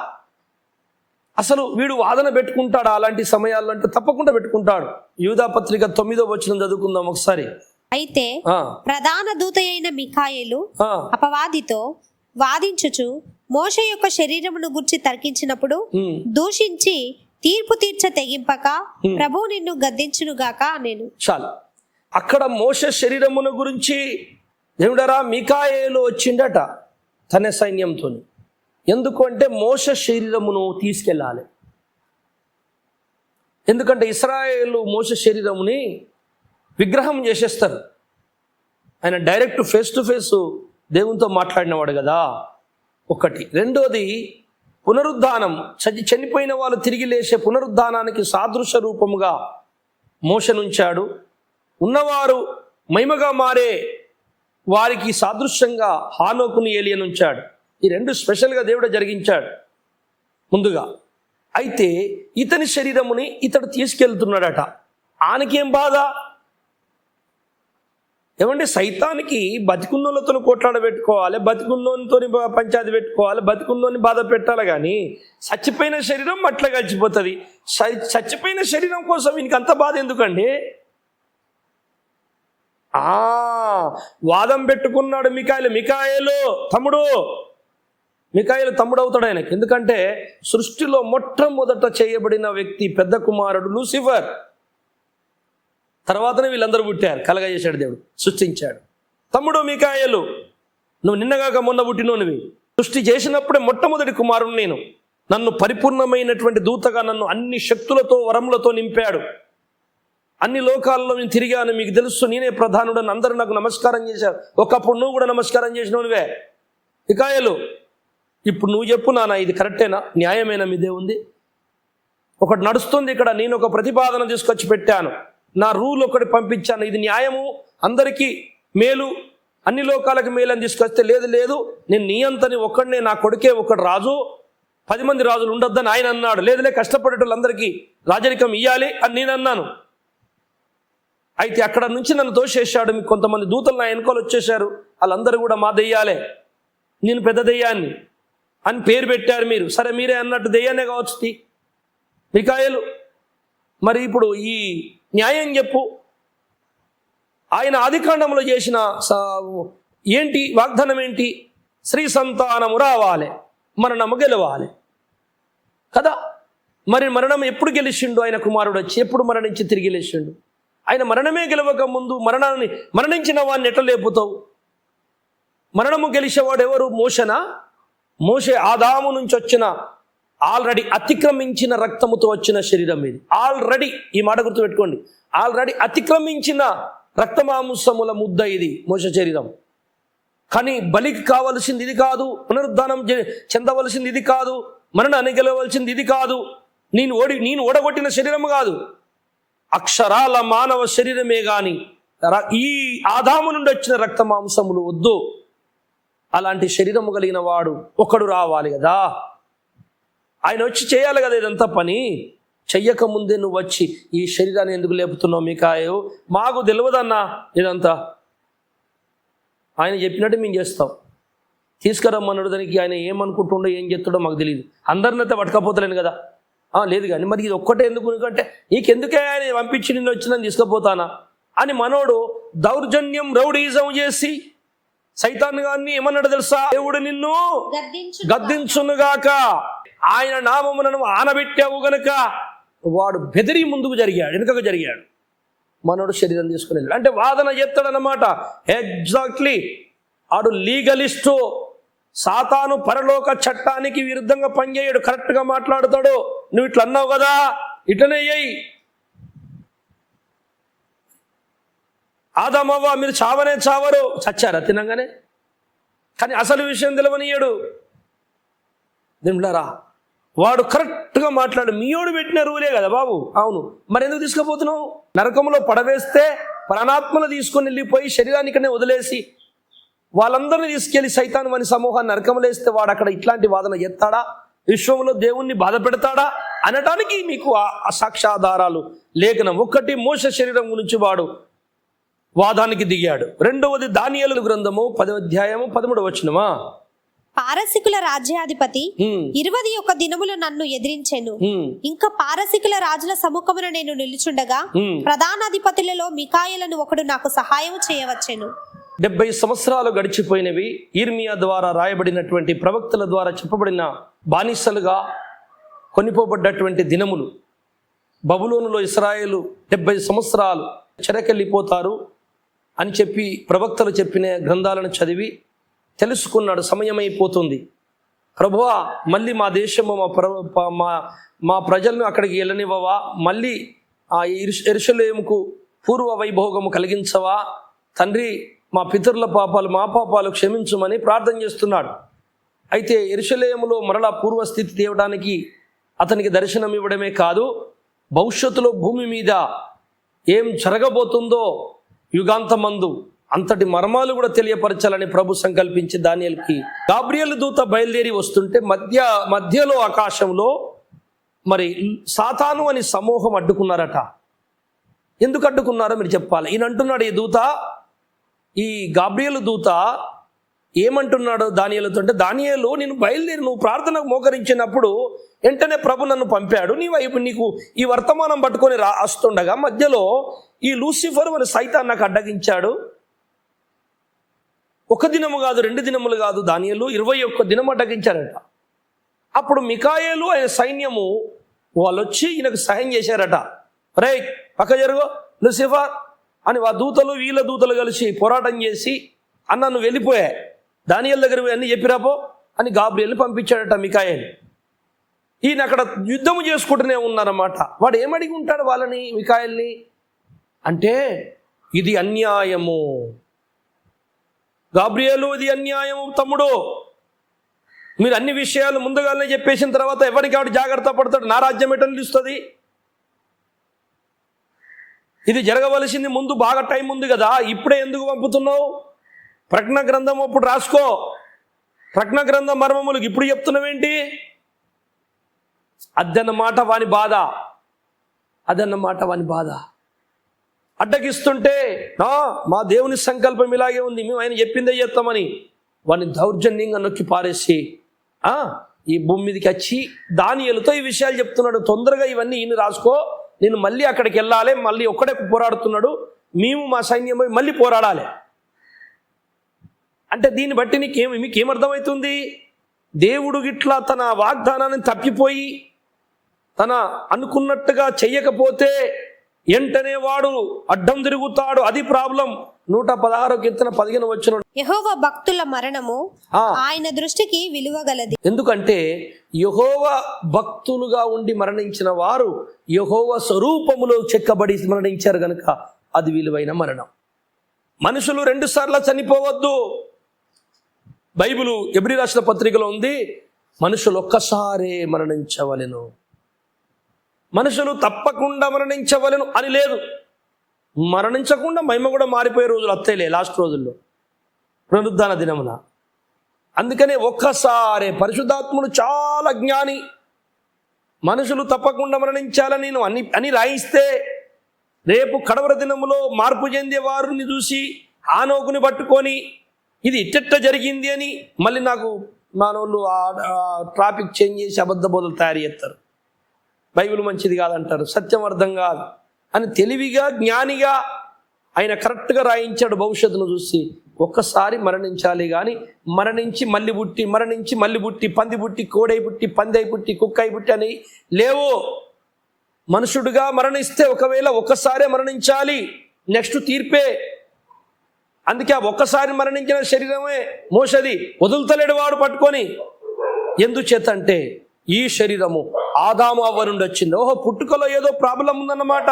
అసలు వీడు వాదన పెట్టుకుంటాడా అలాంటి సమయాల్లో అంటే తప్పకుండా పెట్టుకుంటాడు. యూదా పత్రిక 9వ వచనం చదువుకుందాం ఒకసారి. అయితే ప్రధాన దూత అయిన మిఖాయేలు అపవాదితో వాదించుచు మోషే యొక్క శరీరమును గురించి తర్కించినప్పుడు దూషించి తీర్పు తీర్చ తెగింపక ప్రభువు నిన్ను గద్దించునుగాక నేను. చాలు, అక్కడ మోషే శరీరమును గురించి దేవుడరా మిఖాయేలు వచ్చిండట తన సైన్యంతో. ఎందుకు అంటే మోషే శరీరమును తీసుకెళ్ళాలి. ఎందుకంటే ఇశ్రాయేలు మోషే శరీరముని విగ్రహం చేసేస్తారు. ఆయన డైరెక్ట్ ఫేస్ టు ఫేస్ దేవునితో మాట్లాడినవాడు కదా, ఒకటి. రెండోది పునరుద్ధానం, చనిపోయిన వాళ్ళు తిరిగి లేచే పునరుద్ధానానికి సాదృశ రూపముగా మోషనుంచాడు. ఉన్నవారు మహిమగా మారే వారికి సాదృశ్యంగా హానోకుని ఏలియనుంచాడు. ఈ 2 స్పెషల్గా దేవుడు జరిగించాడు ముందుగా. అయితే ఇతని శరీరముని ఇతడు తీసుకెళ్తున్నాడట. ఆయనకేం బాధ? ఏమంటే సైతానికి బతికున్నోళ్ళతో కోట్లాడ పెట్టుకోవాలి, బతికున్నోనితో పంచాయతీ పెట్టుకోవాలి, బతికున్నోని బాధ పెట్టాలి. కానీ చచ్చిపోయిన శరీరం అట్లా గడిచిపోతుంది. చచ్చిపోయిన శరీరం కోసం వీనికి అంత బాధ ఎందుకండి? వాదం పెట్టుకున్నాడు మిఖాయేలు తమ్ముడు. మిఖాయేలు తమ్ముడు అవుతాడు ఆయనకి. ఎందుకంటే సృష్టిలో మొట్టమొదట చేయబడిన వ్యక్తి పెద్ద కుమారుడు లూసిఫర్. తర్వాతనే వీళ్ళందరూ పుట్టారు. కలగజేశాడు దేవుడు, సృష్టించాడు. తమ్ముడు మిఖాయేలు, నువ్వు నిన్నగాక మొన్న పుట్టినోనివి. సృష్టి చేసినప్పుడే మొట్టమొదటి కుమారుడు నేను. నన్ను పరిపూర్ణమైనటువంటి దూతగా నన్ను అన్ని శక్తులతో వరములతో నింపాడు. అన్ని లోకాల్లో నేను తిరిగాను, మీకు తెలుసు నేనే ప్రధానుడని అందరూ నాకు నమస్కారం చేశారు. ఒకప్పుడు నువ్వు కూడా నమస్కారం చేసినోనివే మిఖాయేలు. ఇప్పుడు నువ్వు చెప్పు నాన్న, ఇది కరెక్టేనా, న్యాయమేనా? మీదే ఉంది. ఒకటి నడుస్తుంది ఇక్కడ, నేను ఒక ప్రతిపాదన తీసుకొచ్చి పెట్టాను, నా రూల్ ఒకటి పంపించాను, ఇది న్యాయము, అందరికీ మేలు, అన్ని లోకాలకు మేలు అని తీసుకొస్తే లేదు నేను నీ అంతని ఒక్కడినే, నా కొడుకే ఒకడు రాజు, 10 మంది రాజులు ఉండొద్దని ఆయన అన్నాడు. లేదులే కష్టపడేటోళ్ళందరికీ రాజరికం ఇవ్వాలి అని నేను అన్నాను. అయితే అక్కడ నుంచి నన్ను తోసేశాడు. మీకు కొంతమంది దూతలు నా వెనుకలు వచ్చేశారు, వాళ్ళందరూ కూడా మా దెయ్యాలే, నేను పెద్ద దెయ్యాన్ని అని పేరు పెట్టారు మీరు. సరే మీరే అన్నట్టు దెయ్యానే కావచ్చు మికాయేలు. మరి ఇప్పుడు ఈ న్యాయం చెప్పు. ఆయన ఆదికాండంలో చేసిన ఏంటి వాగ్దానం ఏంటి? స్త్రీ సంతానము రావాలి, మరణము గెలవాలి కదా. మరి మరణం ఎప్పుడు గెలిచిండు? ఆయన కుమారుడు వచ్చి ఎప్పుడు మరణించి తిరిగి లేచిండు? ఆయన మరణమే గెలవక ముందు మరణించిన వాడిని ఎట్లా లేపుతావు? మరణము గెలిచేవాడు ఎవరు? మోషే ఆదాము నుంచి వచ్చిన, ఆల్రెడీ అతిక్రమించిన రక్తముతో వచ్చిన శరీరం ఇది. ఆల్రెడీ, ఈ మాట గుర్తుపెట్టుకోండి, ఆల్రెడీ అతిక్రమించిన రక్తమాంసముల ముద్ద ఇది మోషే శరీరం. కానీ బలికి కావలసింది ఇది కాదు, పునరుద్ధానం చెందవలసింది ఇది కాదు, మరణాన్ని గెలవలసింది ఇది కాదు, నేను ఓడగొట్టిన శరీరం కాదు, అక్షరాల మానవ శరీరమే గాని ఈ ఆదాము నుండి వచ్చిన రక్త మాంసములు వద్దు. అలాంటి శరీరము కలిగిన వాడు ఒకడు రావాలి కదా. ఆయన వచ్చి చేయాలి కదా ఇదంతా పని. చెయ్యక ముందే నువ్వు వచ్చి ఈ శరీరాన్ని ఎందుకు లేపుతున్నావు మికాయు? మాకు తెలియదన్నా ఇదంతా, ఆయన చెప్పినట్టు మేము చేస్తాం. తీసుకురమ్మన్నాడు, దానికి ఆయన ఏమనుకుంటుండో ఏం చెప్తాడో మాకు తెలియదు. అందరినైతే పట్టుకపోతలేను కదా. లేదు కానీ మరి ఇది ఒక్కటే ఎందుకు, ఎందుకంటే నీకెందుకే ఆయన పంపించి నిన్ను వచ్చిందని తీసుకుపోతానా అని మనోడు దౌర్జన్యం రౌడీజం చేసి సైతాన్ గారిని ఏమన్నాడు తెలుసా? దేవుడు నిన్ను గద్దించునుగాక, ఆయన నామములను ఆనబెట్టావు గనుక. వాడు బెదిరి ముందుకు జరిగాడు, వెనుకకు జరిగాడు. మనోడు శరీరం తీసుకుని వెళ్ళాడు. అంటే వాదన చేస్తాడన్నమాట. ఎగ్జాక్ట్లీ ఆడు లీగలిస్టు. సాతాను పరలోక చట్టానికి విరుద్ధంగా పనిచేయడు, కరెక్ట్గా మాట్లాడతాడు. నువ్వు ఇట్లా అన్నావు కదా, ఇట్లనే అయ్యి ఆదామవ్వ మీరు చావనే చావరు, చచ్చారా తినంగానే? కానీ అసలు విషయం తెలియనియడు. దిండ్లారా, వాడు కరెక్ట్గా మాట్లాడు. మీయోడు పెట్టిన రూలే కదా బాబు. అవును, మరి ఎందుకు తీసుకుపోతున్నావు? నరకంలో పడవేస్తే ప్రాణాత్మను తీసుకొని వెళ్ళిపోయి శరీరానికనే వదిలేసి వాళ్ళందరినీ తీసుకెళ్లి సైతాను అని సమూహాన్ని నరకంలో వేస్తే వాడు అక్కడ ఇట్లాంటి వాదన చేస్తాడా? విశ్వంలో దేవుణ్ణి బాధ పెడతాడా అనటానికి మీకు ఆ సాక్ష్యాధారాలు లేఖనం. ఒకటి, మోషే శరీరం గురించి వాడు వాదానికి దిగాడు. రెండవది దానియేలు గ్రంథము 10వ అధ్యాయము 13వ వచనమా, పారసికుల రాజ్యాధిపతి 21 దినములు నన్ను ఎదిరించెను. ఇంకా పారసికుల రాజుల సముఖమున నేను నిలుచుండగా ప్రధానాధిపతులలో మికాయేలును ఒకడు నాకు సహాయం చేయవచ్చెను. 70 సంవత్సరాలు గడిచిపోయినవి. ఇర్మియా ద్వారా రాయబడినటువంటి ప్రవక్తల ద్వారా చెప్పబడిన బానిసలుగా కొనిపోబడ్డటువంటి దినములు. బబులోనులో ఇశ్రాయేలు 70 సంవత్సరాలు చెరకెళ్ళిపోతారు అని చెప్పి ప్రవక్తలు చెప్పిన గ్రంథాలను చదివి తెలుసుకున్నాడు. సమయమైపోతుంది, ప్రభువా మళ్ళీ మా దేశము మా ప్రజలను అక్కడికి వెళ్ళనివ్వవా, మళ్ళీ ఆ యెరూషలేముకు పూర్వ వైభోగము కలిగించవా తండ్రి, మా పితరుల పాపాలు మా పాపాలు క్షమించమని ప్రార్థన చేస్తున్నాడు. అయితే యెరూషలేములో మరలా పూర్వస్థితి తేవడానికి అతనికి దర్శనం ఇవ్వడమే కాదు, భవిష్యత్తులో భూమి మీద ఏం జరగబోతుందో యుగాంతమందు అంతటి మర్మాలు కూడా తెలియపరచాలని ప్రభు సంకల్పించి దానియేలుకి గాబ్రియేలు దూత బయలుదేరి వస్తుంటే మధ్యలో ఆకాశంలో మరి సాతాను అని సమూహం అడ్డుకున్నారట. ఎందుకు అడ్డుకున్నారో మీరు చెప్పాలి. ఈయన అంటున్నాడు, ఈ దూత, ఈ గాబ్రియేలు దూత ఏమంటున్నాడు దానియేలుతో అంటే, దానియేలు నేను బయలుదేరి నువ్వు ప్రార్థనకు మోకరించినప్పుడు వెంటనే ప్రభు నన్ను పంపాడు, నీకు ఈ వర్తమానం పట్టుకొని వస్తుండగా మధ్యలో ఈ లూసిఫర్ మరి సైతాన్ నాకు అడ్డగించాడు. 1 దినము కాదు, 2 దినములు కాదు, దానియేలు 21 దినం అడ్డగించారట. అప్పుడు మికాయేలు ఆయన సైన్యము వాళ్ళు వచ్చి ఈయనకు సహాయం చేశారట. రే పక్క జరుగు లూసిఫర్ అని ఆ దూతలు వీళ్ళ దూతలు కలిసి పోరాటం చేసి, అన్న నువ్వు వెళ్ళిపోయా, దానియేలు దగ్గర అన్నీ చెప్పిరాపో అని గాబ్రియేలుని పంపించాడట మికాయేలు. ఈయన అక్కడ యుద్ధము చేసుకుంటూనే ఉన్నారన్నమాట. వాడు ఏమడిగి ఉంటాడు వాళ్ళని, మికాయేల్ని అంటే, ఇది అన్యాయము గాబ్రియేలు, ఇది అన్యాయము తమ్ముడు, మీరు అన్ని విషయాలు ముందుగానే చెప్పేసిన తర్వాత ఎవరికి వాడు జాగ్రత్త పడతాడు. నా రాజ్యం ఎట్లా నిలుస్తుంది? ఇది జరగవలసింది ముందు బాగా టైం ఉంది కదా, ఇప్పుడే ఎందుకు పంపుతున్నావు? ప్రకటన గ్రంథం అప్పుడు రాసుకో. ప్రకటన గ్రంథం మర్మములకు ఇప్పుడు చెప్తున్నావేంటి? అదన్నమాట వాని బాధ, అదన్నమాట వాని బాధ. అడ్డగిస్తుంటే మా దేవుని సంకల్పం ఇలాగే ఉంది, మేము ఆయన చెప్పిందే చేస్తామని వాడిని దౌర్జన్యంగా నొక్కి పారేసి ఈ భూమి మీదకి వచ్చి దానియేలుతో ఈ విషయాలు చెప్తున్నాడు. తొందరగా ఇవన్నీ ఈయన రాసుకో, నేను మళ్ళీ అక్కడికి వెళ్ళాలి, మళ్ళీ ఒక్కడే పోరాడుతున్నాడు, మేము మా సైన్యం మళ్ళీ పోరాడాలి అంటే దీన్ని బట్టి మీకేమర్థమవుతుంది? దేవుడు గిట్లా తన వాగ్దానాన్ని తప్పిపోయి తన అనుకున్నట్టుగా చెయ్యకపోతే వెంటనే వాడు అడ్డం తిరుగుతాడు. అది ప్రాబ్లం. 116 కీర్తన 15 వచనం, యెహోవా భక్తుల మరణము ఆయన దృష్టికి విలువగలది. ఎందుకంటే యెహోవా భక్తులుగా ఉండి మరణించిన వారు యెహోవా స్వరూపములో చెక్కబడి మరణించారు కనుక అది విలువైన మరణం. మనుషులు 2 సార్లు చనిపోవద్దు. బైబిలు ఎబ్రీ రాసిన పత్రికలో ఉంది, మనుషులు ఒక్కసారే మరణించవలెను, మనుషులు తప్పకుండా మరణించవలెను అని లేదు. మరణించకుండా మహిమ కూడా మారిపోయే రోజులు వస్తాయిలే లాస్ట్ రోజుల్లో, పునరుద్ధాన దినమున. అందుకనే ఒక్కసారే, పరిశుద్ధాత్ముడు చాలా జ్ఞాని, మనుషులు తప్పకుండా మరణించాలని అని రాయిస్తే రేపు కడవర దినములో మార్పు చెందే వారిని చూసి ఆనోకుని పట్టుకొని ఇది ఇట్ట జరిగింది అని మళ్ళీ నాకు మానవులు ట్రాఫిక్ చేంజ్ చేసి అబద్ధ బోధలు తయారు చేస్తారు. బైబిల్ మంచిది కాదంటారు, సత్యం అర్థం కాదు అని తెలివిగా జ్ఞానిగా ఆయన కరెక్ట్గా రాయించాడు. భవిష్యత్తును చూసి ఒక్కసారి మరణించాలి కానీ మరణించి మళ్ళీ పుట్టి, మరణించి మళ్ళీ పుట్టి, పంది పుట్టి కోడై పుట్టి, పందై పుట్టి, కుక్కై పుట్టి అని లేవు. మనుషుడుగా మరణిస్తే ఒకవేళ ఒక్కసారే మరణించాలి, నెక్స్ట్ తీర్పే. అందుకే ఆ ఒక్కసారి మరణించిన శరీరమే మోసది, వదులుతలేడు వాడు పట్టుకొని. ఎందుచేత అంటే ఈ శరీరము ఆదాము అవ్వ నుండి వచ్చింది. ఓహో, పుట్టుకలో ఏదో ప్రాబ్లం ఉందన్నమాట.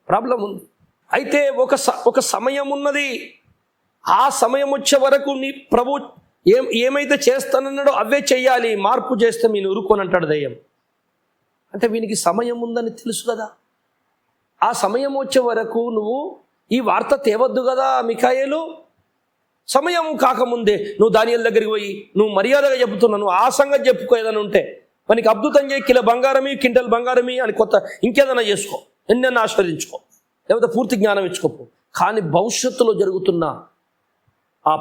ప్రాబ్లం ఉంది. అయితే ఒక సమయం ఉన్నది, ఆ సమయం వచ్చే వరకు నీ ప్రభు ఏమైతే చేస్తానన్నాడో అవే చెయ్యాలి. మార్పు చేస్తే నేను ఊరుకోనంటాడు దయ్యం. అంటే వీనికి సమయం ఉందని తెలుసు కదా, ఆ సమయం వచ్చే వరకు నువ్వు ఈ వార్త తేవద్దు కదా మిఖాయేలు. సమయం కాకముందే నువ్వు దానియేలు దగ్గరికి పోయి నువ్వు మర్యాదగా చెబుతున్నావు, నువ్వు ఆ సంగతి చెప్పుకో. ఏదైనా ఉంటే మనకి అద్భుతం చేయి, కిలో బంగారమి, క్వింటల్ బంగారమి అని కొత్త ఇంకేదైనా చేసుకో, ఎన్నైనా ఆస్వాదించుకో, లేకపోతే పూర్తి జ్ఞానం ఇచ్చుకోపో. కానీ భవిష్యత్తులో జరుగుతున్న ఆ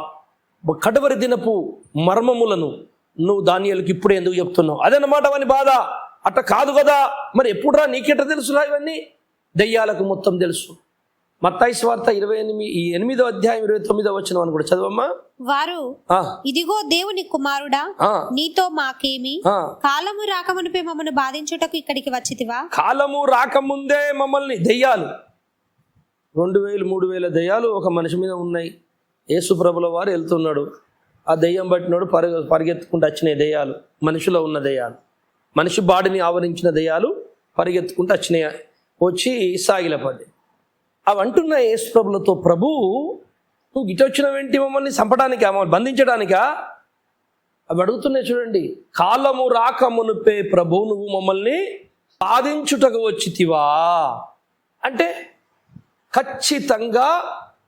కడవరి దినపు మర్మములను నువ్వు దానియేలుకి ఇప్పుడే ఎందుకు చెప్తున్నావు? అదన్నమాట వాని బాధ. అట్ట కాదు కదా, మరి ఎప్పుడురా నీకెట్ట తెలుసురా ఇవన్నీ? దయ్యాలకు మొత్తం తెలుసు. మత్తయి సువార్త 28వ అధ్యాయం 29వ వచనం అని కూడా చదవమ్మా. వారు ఇదిగో దేవుని కుమారుడా, నీతో మాకేమి, కాలము రాకమునుపే మమ్మల్ని బాధించుటకు ఇక్కడికి వచ్చితివా? కాలము రాకముందే మమ్మల్ని దయ్యాలు 2000-3000 దయ్యాలు ఒక మనిషి మీద ఉన్నాయి. యేసు ప్రభుల వారు వెళ్తున్నాడు, ఆ దయ్యం పట్టినోడు పరిగెత్తుకుంటూ వచ్చినాయి దయ్యాలు. మనిషిలో ఉన్న దయ్యాలు, మనిషి బాడీని ఆవరించిన దయ్యాలు పరిగెత్తుకుంటూ వచ్చినాయి, వచ్చి సాగిలపడ్డాయి. అవి అంటున్నాయి యేసు ప్రభులతో, ప్రభు నువ్వు గిట వచ్చినవేంటి మమ్మల్ని చంపడానికా, మమ్మల్ని బంధించడానికా? అవి అడుగుతున్నాయి చూడండి. కాలము రాకమునుపే ప్రభు నువ్వు మమ్మల్ని బాధించుటకు వచ్చితివా అంటే ఖచ్చితంగా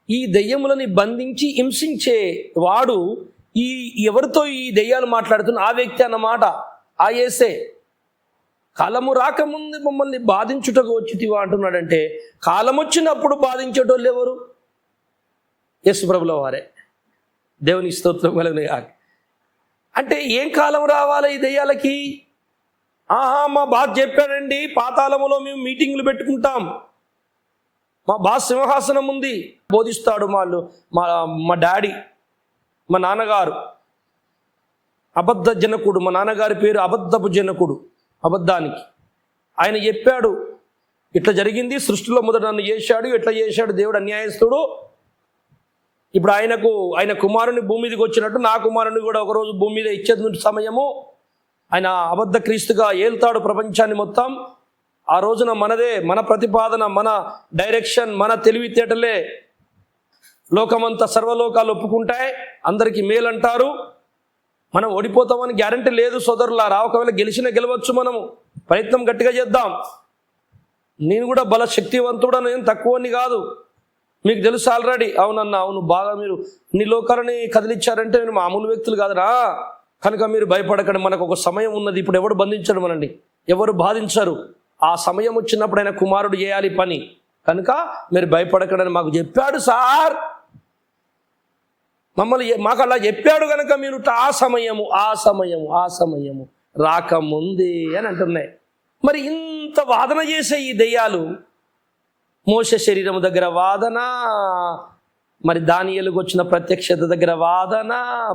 ఈ దెయ్యములని బంధించి హింసించే వాడు ఎవరితో ఈ దెయ్యాలు మాట్లాడుతున్న ఆ వ్యక్తి అన్నమాట, ఆ యేసే. కాలము రాకముందు మమ్మల్ని బాధించుటకు వచ్చితివా అంటున్నాడంటే కాలం వచ్చినప్పుడు బాధించేటోళ్ళు ఎవరు? యేసు ప్రభుల వారే. దేవుని స్తోత్రం కలుగును గాక. అంటే ఏం కాలం రావాలి ఈ దెయ్యాలకి? మా బాస్ చెప్పాడండి, పాతాళములో మేము మీటింగ్లు పెట్టుకుంటాం, మా బాస్ సింహాసనం ఉంది, బోధిస్తాడు. మా డాడీ, మా నాన్నగారు అబద్ధ జనకుడు, మా నాన్నగారి పేరు అబద్ధపు జనకుడు, అబద్ధానికి. ఆయన చెప్పాడు, ఇట్లా జరిగింది, సృష్టిలో మొదట నన్ను చేశాడు, ఇట్లా చేశాడు దేవుడు అన్యాయస్తుడు. ఇప్పుడు ఆయన కుమారుని భూమి మీదకి వచ్చినట్టు నా కుమారుని కూడా ఒకరోజు భూమి మీద ఇచ్చేది సమయము. ఆయన అబద్ధ క్రీస్తుగా ఏల్తాడు ప్రపంచాన్ని మొత్తం. ఆ రోజున మన ప్రతిపాదన, మన డైరెక్షన్, మన తెలివితేటలే లోకమంతా సర్వలోకాలు ఒప్పుకుంటాయి, అందరికీ మేలంటారు. మనం ఓడిపోతామని గ్యారంటీ లేదు సోదరులారా. ఒకవేళ గెలవచ్చు, మనము ప్రయత్నం గట్టిగా చేద్దాం. నేను కూడా బల శక్తివంతుడను, ఏం తక్కువని కాదు, మీకు తెలుసు ఆల్రెడీ. అవునన్నా, అవును, బాగా మీరు నీ లోకాలని కదిలిచ్చారంటే నేను మామూలు వ్యక్తులు కాదురా. కనుక మీరు భయపడకండి, మనకు ఒక సమయం ఉన్నది. ఇప్పుడు ఎవడు బంధించడు మనల్ని, ఎవరు బాధించరు. ఆ సమయం వచ్చినప్పుడు ఆయన కుమారుడు చేయాలి పని. కనుక మీరు భయపడకండి అని మాకు చెప్పాడు సార్. మాకు అలా చెప్పాడు కనుక మీరు ఆ సమయము రాకముందే అని అంటున్నాయి. మరి ఇంత వాదన చేసే ఈ దెయ్యాలు, మోషే శరీరం దగ్గర వాదన, మరి దానియేలుకు వచ్చిన ప్రత్యక్షత దగ్గర వాదన,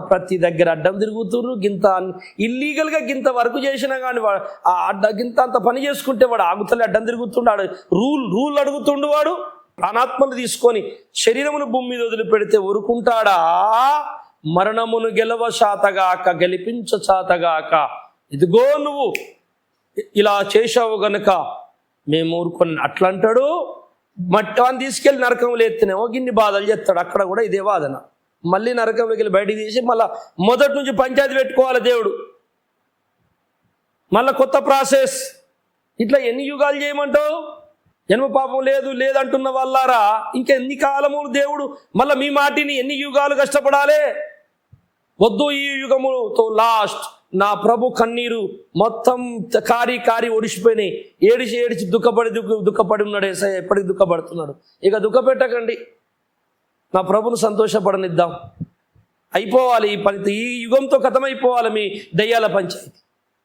ప్రతి దగ్గర అడ్డం తిరుగుతుర్రు. గింత ఇల్లీగల్గా గింత వరకు చేసినా కానీ వాడు గింత అంత పని చేసుకుంటే వాడు ఆగుతలే, అడ్డం తిరుగుతుండు. రూల్ అడుగుతుండు. వాడు ప్రాణాత్మను తీసుకొని శరీరమును భూమి మీద వదిలిపెడితే ఊరుకుంటాడా? మరణమును గెలవశాతగాక, గెలిపించచాతగాక, ఇదిగో నువ్వు ఇలా చేశావు గనుక మేము ఊరుకొని అట్లా అంటాడు. మట్టాన్ని తీసుకెళ్ళి నరకంలో ఎత్తినేమో గిన్ని బాధలు చేస్తాడు. అక్కడ కూడా ఇదే వాదన. మళ్ళీ నరకంలోకి వెళ్ళి బయటికి తీసి మళ్ళీ మొదటి నుంచి పంచాయతీ పెట్టుకోవాలి దేవుడు. మళ్ళీ కొత్త ప్రాసెస్. ఇట్లా ఎన్ని యుగాలు చేయమంటావు? జన్మ పాపం లేదంటున్న వాళ్ళారా, ఇంకెన్ని కాలము దేవుడు మళ్ళీ మీ మాటిని ఎన్ని యుగాలు కష్టపడాలి? వద్దు, ఈ యుగముతో లాస్ట్. నా ప్రభు కన్నీరు మొత్తం కారి ఒడిసిపోయినాయి. ఏడిచి దుఃఖపడి ఉన్నాడు యేసయ్య. ఎప్పటికి దుఃఖపడుతున్నాడు? ఇక దుఃఖపెట్టకండి, నా ప్రభును సంతోషపడనిద్దాం. అయిపోవాలి ఈ పని, ఈ యుగంతో కథమైపోవాలి మీ దయ్యాల పంచాయతీ.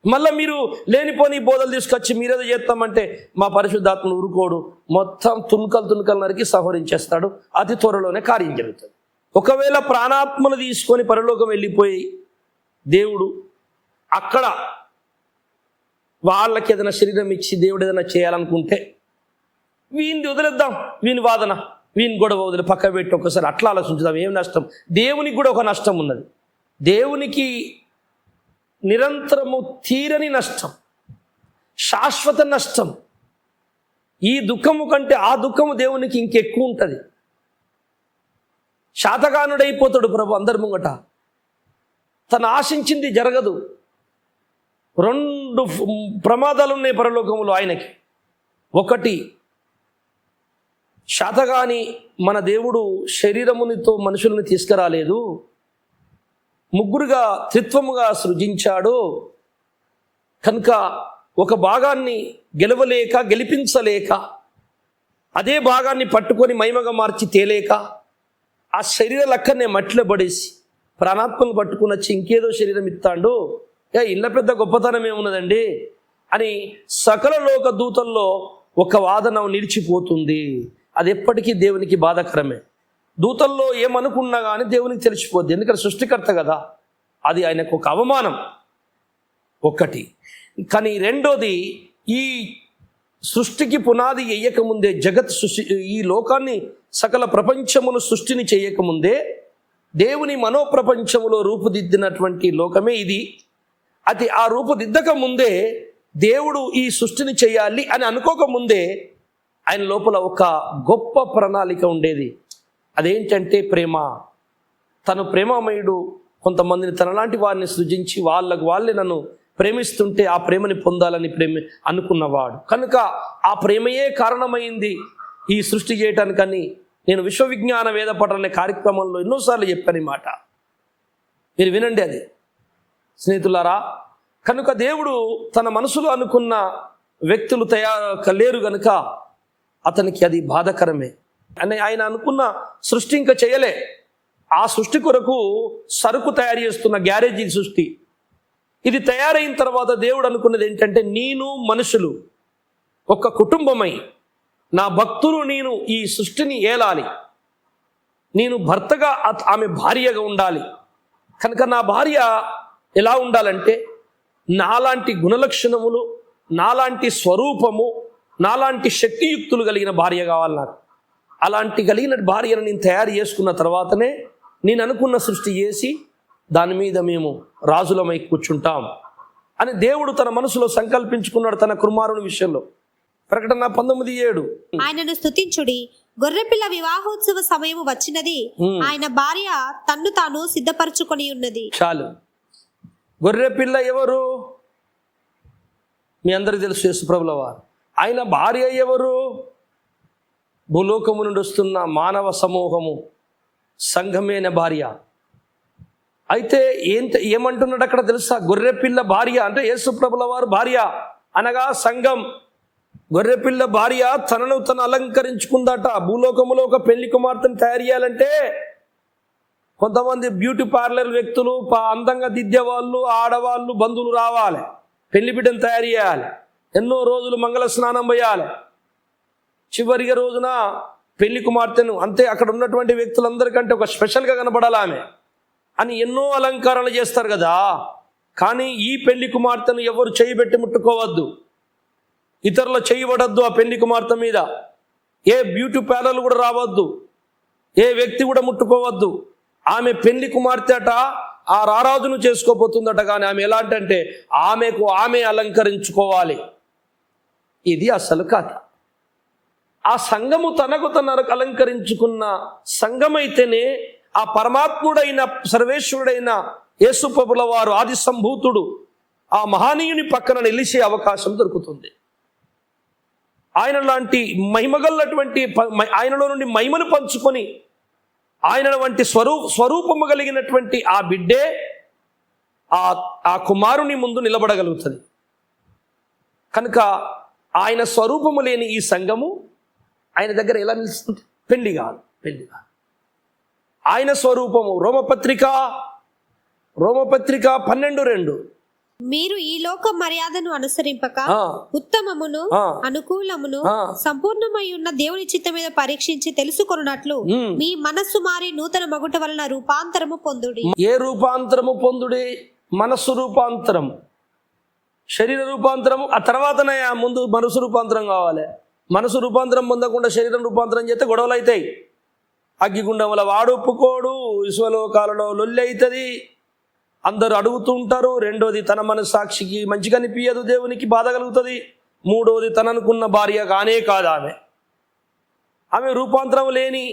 మళ్ళీ మీరు లేనిపోని బోధలు తీసుకొచ్చి మీరేదో చేస్తామంటే మా పరిశుద్ధాత్మను ఊరుకోడు. మొత్తం తుణుకలు నరికి సంహరించేస్తాడు. అతి త్వరలోనే కార్యం జరుగుతుంది. ఒకవేళ ప్రాణాత్మను తీసుకొని పరలోకం వెళ్ళిపోయి దేవుడు అక్కడ వాళ్ళకి ఏదైనా శరీరం ఇచ్చి దేవుడు ఏదైనా చేయాలనుకుంటే వీని వదిలేద్దాం. వీని వాదన, వీని గొడవ వదిలి పక్క పెట్టి ఒకసారి అట్లా ఆలోచించుదాం. ఏం నష్టం? దేవునికి కూడా ఒక నష్టం ఉన్నది. దేవునికి నిరంతరము తీరని నష్టం, శాశ్వత నష్టం. ఈ దుఃఖము కంటే ఆ దుఃఖము దేవునికి ఇంకెక్కువ ఉంటుంది. శాతగానుడైపోతాడు ప్రభు అందరి ముంగట. తను ఆశించింది జరగదు. 2 ప్రమాదాలు ఉన్నాయి పరలోకములో ఆయనకి. ఒకటి, శాతగాని మన దేవుడు శరీరమునితో మనుషుల్ని తీసుకురాలేదు, ముగ్గురుగా త్రిత్వముగా సృజించాడు. కనుక ఒక భాగాన్ని గెలిపించలేక అదే భాగాన్ని పట్టుకొని మహిమగా మార్చి తేలేక ఆ శరీర లెక్కనే మట్టిలో పడేసి ప్రాణాత్మను పట్టుకుని వచ్చి ఇంకేదో శరీరం ఇస్తాడు. ఇళ్ళ పెద్ద గొప్పతనం ఏమున్నదండి అని సకల లోక దూతల్లో ఒక వాదన నిలిచిపోతుంది. అది ఎప్పటికీ దేవునికి బాధాకరమే. దూతల్లో ఏమనుకున్నా కానీ దేవునికి తెలిసిపోద్ది, ఎందుకంటే సృష్టికర్త కదా. అది ఆయనకు ఒక అవమానం ఒకటి. కానీ రెండోది, ఈ సృష్టికి పునాది వేయకముందే, ఈ లోకాన్ని సకల ప్రపంచమును సృష్టిని చేయకముందే దేవుని మనోప్రపంచములో రూపుదిద్దినటువంటి లోకమే ఇది. అది ఆ రూపుదిద్దక ముందే దేవుడు ఈ సృష్టిని చేయాలి అని అనుకోకముందే ఆయన లోపల ఒక గొప్ప ప్రణాళిక ఉండేది. అదేంటంటే ప్రేమ. తను ప్రేమమయుడు. కొంతమందిని తనలాంటి వారిని సృజించి వాళ్ళే నన్ను ప్రేమిస్తుంటే ఆ ప్రేమని పొందాలని అనుకున్నవాడు. కనుక ఆ ప్రేమయే కారణమైంది ఈ సృష్టి చేయటానికని నేను విశ్వవిజ్ఞాన వేద పఠన అనే కార్యక్రమంలో ఎన్నోసార్లు చెప్పాను ఈ మాట. మీరు వినండి అది స్నేహితులారా. కనుక దేవుడు తన మనసులో అనుకున్న వ్యక్తులు లేరు కనుక అతనికి అది బాధాకరమే. అని ఆయన అనుకున్న సృష్టి ఇంకా చేయలే. ఆ సృష్టి కొరకు సరుకు తయారు చేస్తున్న గ్యారేజీ సృష్టి. ఇది తయారైన తర్వాత దేవుడు అనుకున్నది ఏంటంటే, నేను మనుషులు ఒక కుటుంబమై నా భక్తులు నేను ఈ సృష్టిని ఏలాలి. నేను భర్తగా ఆమె భార్యగా ఉండాలి. కనుక నా భార్య ఎలా ఉండాలంటే నాలాంటి గుణలక్షణములు, నాలాంటి స్వరూపము, నాలాంటి శక్తియుక్తులు కలిగిన భార్య కావాలి నాకు. అలాంటి కలిగిన భార్యను నేను తయారు చేసుకున్న తర్వాతనే నేను అనుకున్న సృష్టి చేసి దాని మీద మేము రాజులమై కూర్చుంటాం అని దేవుడు తన మనసులో సంకల్పించుకున్నాడు తన కుమారుని విషయంలో. ప్రకటన 19:7. ఆయనను స్తుతించుడి, గొర్రెపిల్ల వివాహోత్సవ సమయము వచ్చినది, ఆయన భార్య తన్ను తాను సిద్ధపరచుకొని ఉన్నది. చాలు. గొర్రె పిల్ల ఎవరు? మీ అందరికీ తెలుసు, యేసుప్రభుల వారు. ఆయన భార్య ఎవరు? భూలోకము నుండి వస్తున్న మానవ సమూహము, సంఘమైన భార్య. అయితే ఏమంటున్నాడు అక్కడ తెలుసా? గొర్రెపిల్ల భార్య అంటే యేసుప్రభుల వారు భార్య అనగా సంఘం. గొర్రెపిల్ల భార్య తనను తను అలంకరించుకుందట. భూలోకములో ఒక పెళ్లి కుమార్తెను తయారు చేయాలంటే కొంతమంది బ్యూటీ పార్లర్ వ్యక్తులు, అందంగా దిద్దే వాళ్ళు, ఆడవాళ్ళు, బంధువులు రావాలి, పెళ్లి బిడ్డను తయారు చేయాలి, ఎన్నో రోజులు మంగళ స్నానం పోయాలి, చివరిగా రోజున పెళ్లి కుమార్తెను అంతే అక్కడ ఉన్నటువంటి వ్యక్తులందరికంటే ఒక స్పెషల్గా కనబడాలి ఆమె అని ఎన్నో అలంకారాలు చేస్తారు కదా. కానీ ఈ పెళ్లి కుమార్తెను ఎవరు చేయబెట్టి ముట్టుకోవద్దు, ఇతరుల చేయబడద్దు. ఆ పెళ్లి కుమార్తె మీద ఏ బ్యూటీ పార్లర్లు కూడా రావద్దు, ఏ వ్యక్తి కూడా ముట్టుకోవద్దు. ఆమె పెళ్లి కుమార్తె అట, ఆ రారాజును చేసుకోబోతుందట. కానీ ఆమె ఎలాంటంటే ఆమెకు ఆమె అలంకరించుకోవాలి. ఇది అసలు కథ. ఆ సంఘము తనకు తనకు అలంకరించుకున్న సంఘమైతేనే ఆ పరమాత్ముడైన సర్వేశ్వరుడైన యేసుప్రభుల వారు ఆది సంభూతుడు ఆ మహానీయుని పక్కన నిలిచే అవకాశం దొరుకుతుంది. ఆయన లాంటి మహిమగలటువంటి, ఆయనలో నుండి మహిమను పంచుకొని ఆయన వంటి స్వరూపము కలిగినటువంటి ఆ బిడ్డే ఆ కుమారుని ముందు నిలబడగలుగుతుంది. కనుక ఆయన స్వరూపము లేని ఈ సంఘము ఆయన దగ్గర ఎలా నిలుస్తుంది? పెళ్లి కాదు. ఆయన స్వరూపము రోమపత్రిక 12:2 మీరు ఈ లోక మర్యాదను అనుసరింపక ఉత్తమమును అనుకూలమును సంపూర్ణమై ఉన్న దేవుని చిత్తం మీద పరీక్షించి తెలుసుకొనున్నట్లు మీ మనస్సు మారి నూతన మగుట వలన రూపాంతరము పొందుడి. ఏ రూపాంతరము పొందుడి? మనస్సు రూపాంతరం, శరీర రూపాంతరము ఆ తర్వాతనే. ముందు మనసు రూపాంతరం కావాలి. మనసు రూపాంతరం పొందకుండా శరీరం రూపాంతరం చేస్తే గొడవలు అవుతాయి. అగ్గిగుండముల వాడు ఒప్పుకోడు, విశ్వలోకాలలో లొల్లి అవుతుంది, అందరూ అడుగుతూ ఉంటారు. రెండోది తన మనస్సాక్షికి మంచిగా అనిపించదు, దేవునికి బాధ కలుగుతుంది. మూడోది తననుకున్న భార్య కానే కాదు ఆమె రూపాంతరం లేని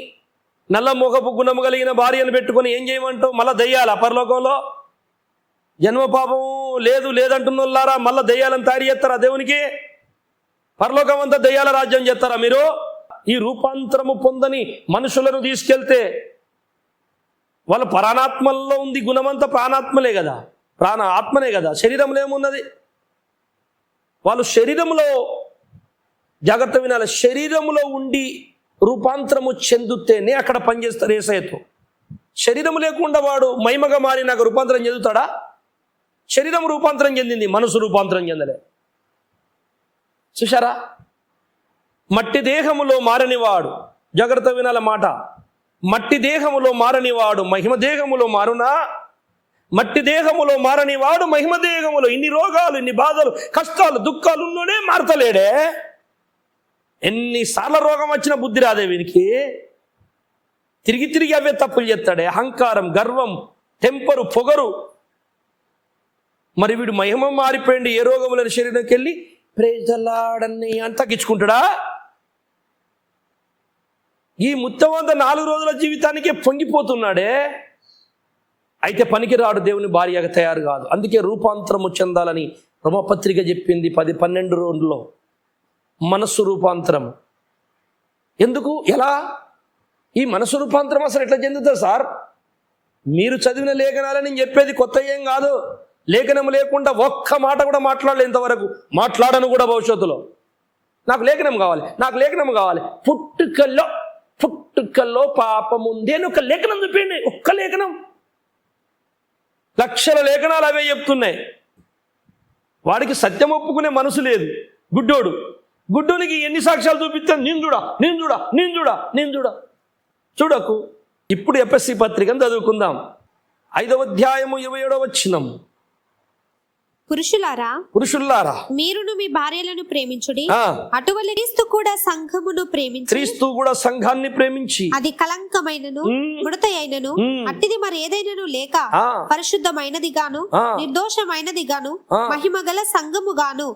నల్ల మొగపు గుణము కలిగిన భార్యను పెట్టుకొని ఏం చేయమంటావు? మళ్ళా దయ్యాల పరలోకంలో జన్మ పాపము లేదంటున్నారా? మళ్ళా దయ్యాలను తయారు చేస్తారా దేవునికి? పరలోకం అంతా దయ్యాల రాజ్యం చేస్తారా మీరు? ఈ రూపాంతరము పొందని మనుషులను తీసుకెళ్తే వాళ్ళ ప్రాణాత్మల్లో ఉంది గుణమంతా, ప్రాణాత్మలే కదా, ఆత్మనే కదా, శరీరంలో ఏమున్నది? వాళ్ళు శరీరంలో, జాగ్రత్త వినాలి, శరీరంలో ఉండి రూపాంతరము చెందుతేనే అక్కడ పనిచేస్తారు యేసయ్యతో. శరీరం లేకుండా వాడు మహిమగా మారి నాకు రూపాంతరం చెందుతాడా? శరీరం రూపాంతరం చెందింది, మనసు రూపాంతరం చెందలే. చూశారా? మట్టి దేహములో మారనివాడు, జాగ్రత్త వినాల మాట, మట్టి దేహములో మారనివాడు మహిమ దేహములో మారునా? మట్టి దేహములో మారనివాడు మహిమ దేహములో. ఇన్ని రోగాలు, ఇన్ని బాధలు, కష్టాలు, దుఃఖాలు ఉన్నోడే మారతలేడే. ఎన్నిసార్లు రోగం వచ్చిన బుద్ధి రాదే వీనికి. తిరిగి అవే తప్పులు చేస్తాడే. అహంకారం, గర్వం, టెంపరు, పొగరు. మరి వీడు మహిమ మారిపోయింది, ఏ రోగములని శరీరంకి వెళ్ళి ప్రేజలాడని అని తగ్గించుకుంటాడా? ఈ ముత్తమంత 4 రోజుల జీవితానికే పొంగిపోతున్నాడే. అయితే పనికిరాడు, దేవుని భార్యగా తయారు కాదు. అందుకే రూపాంతరము చెందాలని రోమపత్రిక చెప్పింది 10-12 మనస్సు రూపాంతరం. ఎందుకు? ఎలా? ఈ మనస్సు రూపాంతరం అసలు ఎట్లా చెందుతుంది సార్? మీరు చదివిన లేఖనాలని నేను చెప్పేది కొత్త ఏం కాదు. లేఖనం లేకుండా ఒక్క మాట కూడా మాట్లాడలే ఇంతవరకు, మాట్లాడను కూడా భవిష్యత్తులో. నాకు లేఖనం కావాలి. పుట్టుకల్లో పాపం ఉంది అని ఒక లేఖనం చూపించండి. ఒక్క లేఖనం. లక్షల లేఖనాలు అవే చెప్తున్నాయి. వాడికి సత్యం ఒప్పుకునే మనసు లేదు. గుడ్డోనికి ఎన్ని సాక్ష్యాలు చూపిస్తాను? నేను చూడకు. ఇప్పుడు ఎఫ్ఎస్సి పత్రికను చదువుకుందాం. 5వ అధ్యాయము 27వ వచనం. పురుషులారా మీరును మీ భార్యలను ప్రేమించుడి. అటువలే క్రీస్తు కూడా సంఘాన్ని ప్రేమించి అది కలంకమైనను ముడత అయినను అట్టిది మరి ఏదైనను లేక పరిశుద్ధమైనది గాను నిర్దోషమైనది గాను మహిమ గల సంఘము గాను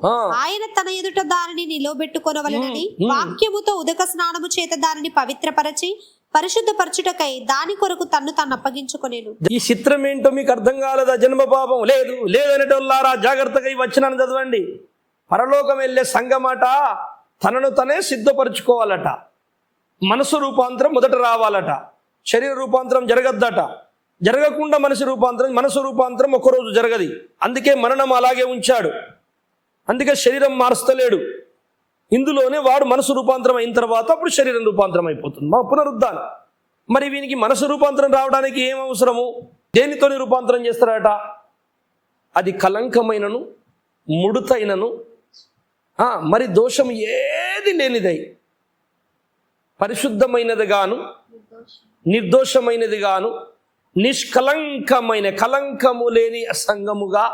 ఆయన తన ఎదుట దానిని నిలవబెట్టుకొనవలెనని వాక్యముతో ఉదక స్నానము చేత దానిని పవిత్రపరచి పరిశుద్ధపరచుటకై దాని కొరకు తన్ను తాను అప్పగించుకొనేను. ఈ చిత్రం ఏంటో మీకు అర్థం కాలేదా? జన్మ పాపం లేదు లేదనేటోళ్ళారా, జాగ్రత్తగా ఈ వచనాన్ని చదవండి. పరలోకం వెళ్ళే సంఘమాట తనను తనే సిద్ధపరచుకోవాలట. మనసు రూపాంతరం మొదట రావాలట. శరీర రూపాంతరం జరగద్దట. జరగకుండా మనసు రూపాంతరం ఒక్కరోజు జరగది. అందుకే మరణం అలాగే ఉంచాడు. అందుకే శరీరం మారుస్తలేడు. ఇందులోనే వాడు మనసు రూపాంతరం అయిన తర్వాత అప్పుడు శరీరం రూపాంతరం అయిపోతుంది. మా పునరుద్ధానం. మరి వీనికి మనసు రూపాంతరం రావడానికి ఏం అవసరము? దేనితోని రూపాంతరం చేస్తారట? అది కలంకమైనను ముడుతైనను మరి దోషం ఏది లేనిదై పరిశుద్ధమైనది గాను నిర్దోషమైనది గాను నిష్కలంకమైన కలంకము లేని సంఘముగా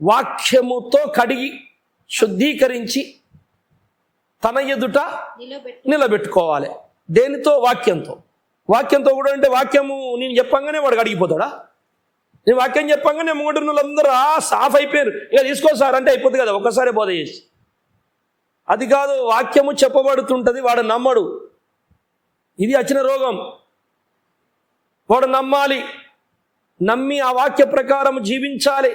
వాక్యముతో కడిగి శుద్ధీకరించి తన ఎదుట నిలబెట్టుకోవాలి. దేనితో? వాక్యంతో కూడా. అంటే వాక్యము నేను చెప్పంగానే వాడు అడిగిపోతాడా? నేను వాక్యం చెప్పంగానే మూడు వాళ్ళందరూ సాఫ్ అయిపోయారు, ఇక తీసుకో సార్ అంటే అయిపోతుంది కదా, ఒక్కసారి బోధ చేసి. అది కాదు, వాక్యము చెప్పబడుతుంటుంది, వాడు నమ్మడు. ఇది వచ్చిన రోగం. వాడు నమ్మాలి, నమ్మి ఆ వాక్య ప్రకారం జీవించాలి.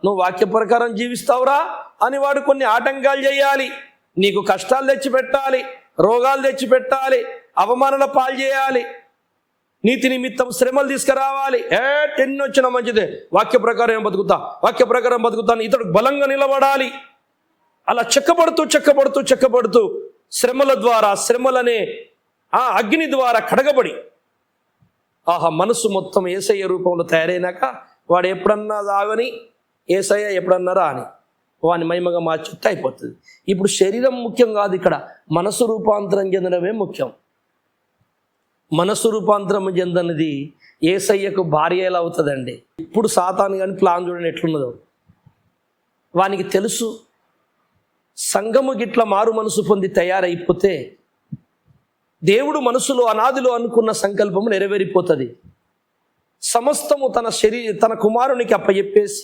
నువ్వు వాక్య ప్రకారం జీవిస్తావురా అని వాడు కొన్ని ఆటంకాలు చేయాలి. నీకు కష్టాలు తెచ్చిపెట్టాలి, రోగాలు తెచ్చిపెట్టాలి, అవమానాల పాలు చేయాలి, నీతి నిమిత్తం శ్రమలు తీసుకురావాలి. ఎన్ని వచ్చినా మంచిదే, వాక్య ప్రకారం బతుకుతాను ఇతడు బలంగా నిలబడాలి. అలా చెక్కబడుతూ శ్రమల ద్వారా, శ్రమలనే అగ్ని ద్వారా కడగబడి మనసు మొత్తం యేసయ్య రూపంలో తయారైనాక వాడు ఎప్పుడన్నా రావని, యేసయ్య ఎప్పుడన్నా రాని వాని మహిమగా మార్చితే అయిపోతుంది. ఇప్పుడు శరీరం ముఖ్యం కాదు, ఇక్కడ మనసు రూపాంతరం చెందడమే ముఖ్యం. మనసు రూపాంతరం చెందనిది యేసయ్యకు భార్య ఎలా అవుతుందండి? ఇప్పుడు సాతాను కానీ ప్లాన్ చూడండి ఎట్లున్నదో. వానికి తెలుసు సంఘము గిట్ల మారు మనసు పొంది తయారైపోతే దేవుడు మనసులో అనాదిలో అనుకున్న సంకల్పము నెరవేరిపోతుంది. సమస్తము తన కుమారునికి అప్పచెప్పేసి,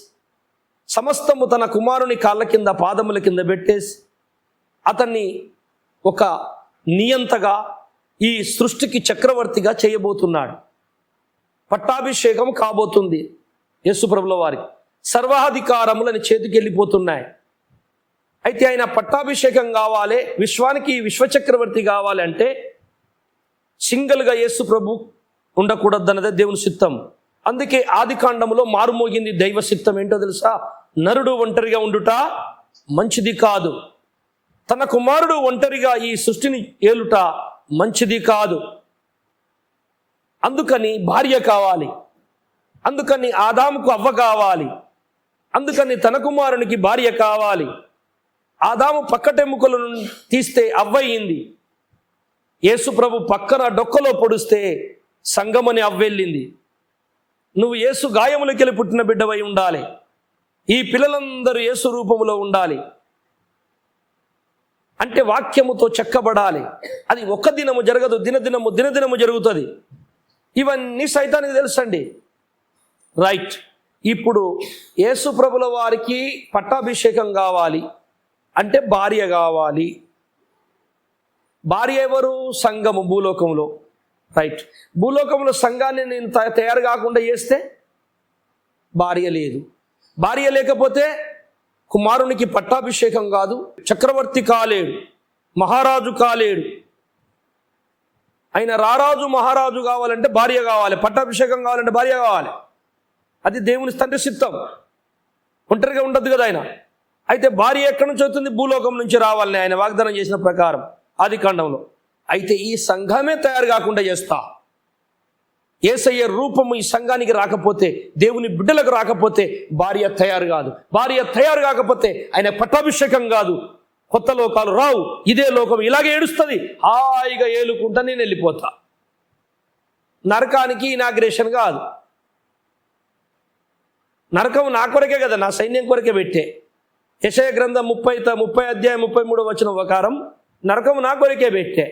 సమస్తము తన కుమారుని కాళ్ళ కింద పాదముల కింద పెట్టేసి అతన్ని ఒక నియంతగా, ఈ సృష్టికి చక్రవర్తిగా చేయబోతున్నాడు. పట్టాభిషేకం కాబోతుంది యేసుప్రభుల వారికి. సర్వాధికారములని చేతికి వెళ్ళిపోతున్నాయి. అయితే ఆయన పట్టాభిషేకం కావాలి, విశ్వానికి విశ్వచక్రవర్తి కావాలి అంటే సింగిల్గా యేసు ప్రభు ఉండకూడదన్నదే దేవుని చిత్తం. అందుకే ఆది కాండములో మారుమోగింది దైవ చిత్తం. ఏంటో తెలుసా? నరుడు ఒంటరిగా ఉండుట మంచిది కాదు, తన కుమారుడు ఒంటరిగా ఈ సృష్టిని ఏలుట మంచిది కాదు. అందుకని భార్య కావాలి, అందుకని ఆదాముకు అవ్వ కావాలి, అందుకని తన కుమారునికి భార్య కావాలి. ఆదాము పక్కటెముకలను తీస్తే అవ్వయింది. యేసు ప్రభు పక్కన డొక్కలో పొడిస్తే సంగమని అవ్వెళ్ళింది. నువ్వు యేసు గాయములకెళ్ళి పుట్టిన బిడ్డవై ఉండాలి. ఈ పిల్లలందరూ యేసు రూపములో ఉండాలి అంటే వాక్యముతో చెక్కబడాలి. అది ఒక్క దినము జరగదు, దినదినము జరుగుతుంది. ఇవన్నీ సైతానికి తెలుసండి. రైట్. ఇప్పుడు యేసు ప్రభుల వారికి పట్టాభిషేకం కావాలి అంటే భార్య కావాలి. భార్య ఎవరు? సంఘము భూలోకంలో. రైట్. భూలోకంలో సంఘాన్ని నేను తయారు కాకుండా చేస్తే భార్య లేదు. భార్య లేకపోతే కుమారునికి పట్టాభిషేకం కాదు, చక్రవర్తి కాలేడు, మహారాజు కాలేడు. ఆయన రారాజు మహారాజు కావాలంటే భార్య కావాలి, పట్టాభిషేకం కావాలంటే భార్య కావాలి. అది దేవుని తండ్రి చిత్తం. ఒంటరిగా ఉండద్దు కదా ఆయన. అయితే భార్య ఎక్కడి నుంచి అవుతుంది? భూలోకం నుంచి రావాలని ఆయన వాగ్దానం చేసిన ప్రకారం ఆది కాండంలో. అయితే ఈ సంఘమే తయారు కాకుండా చేస్తా. యేసయ్య రూపము ఈ సంఘానికి రాకపోతే, దేవుని బిడ్డలకు రాకపోతే భార్య తయారు కాదు. భార్య తయారు కాకపోతే ఆయన పట్టాభిషేకం కాదు. కొత్త లోకాలు రావు. ఇదే లోకం ఇలాగే ఏడుస్తుంది. హాయిగా ఏలుకుంటా నేను వెళ్ళిపోతా. నరకానికి ఇనాగ్రేషన్ కాదు. నరకం నా కొరకే కదా, నా సైన్యం కొరకే పెట్టే. యెషయా గ్రంథం 30 అధ్యాయం 33 వచనం ప్రకారం నరకం నా కొరకే పెట్టే,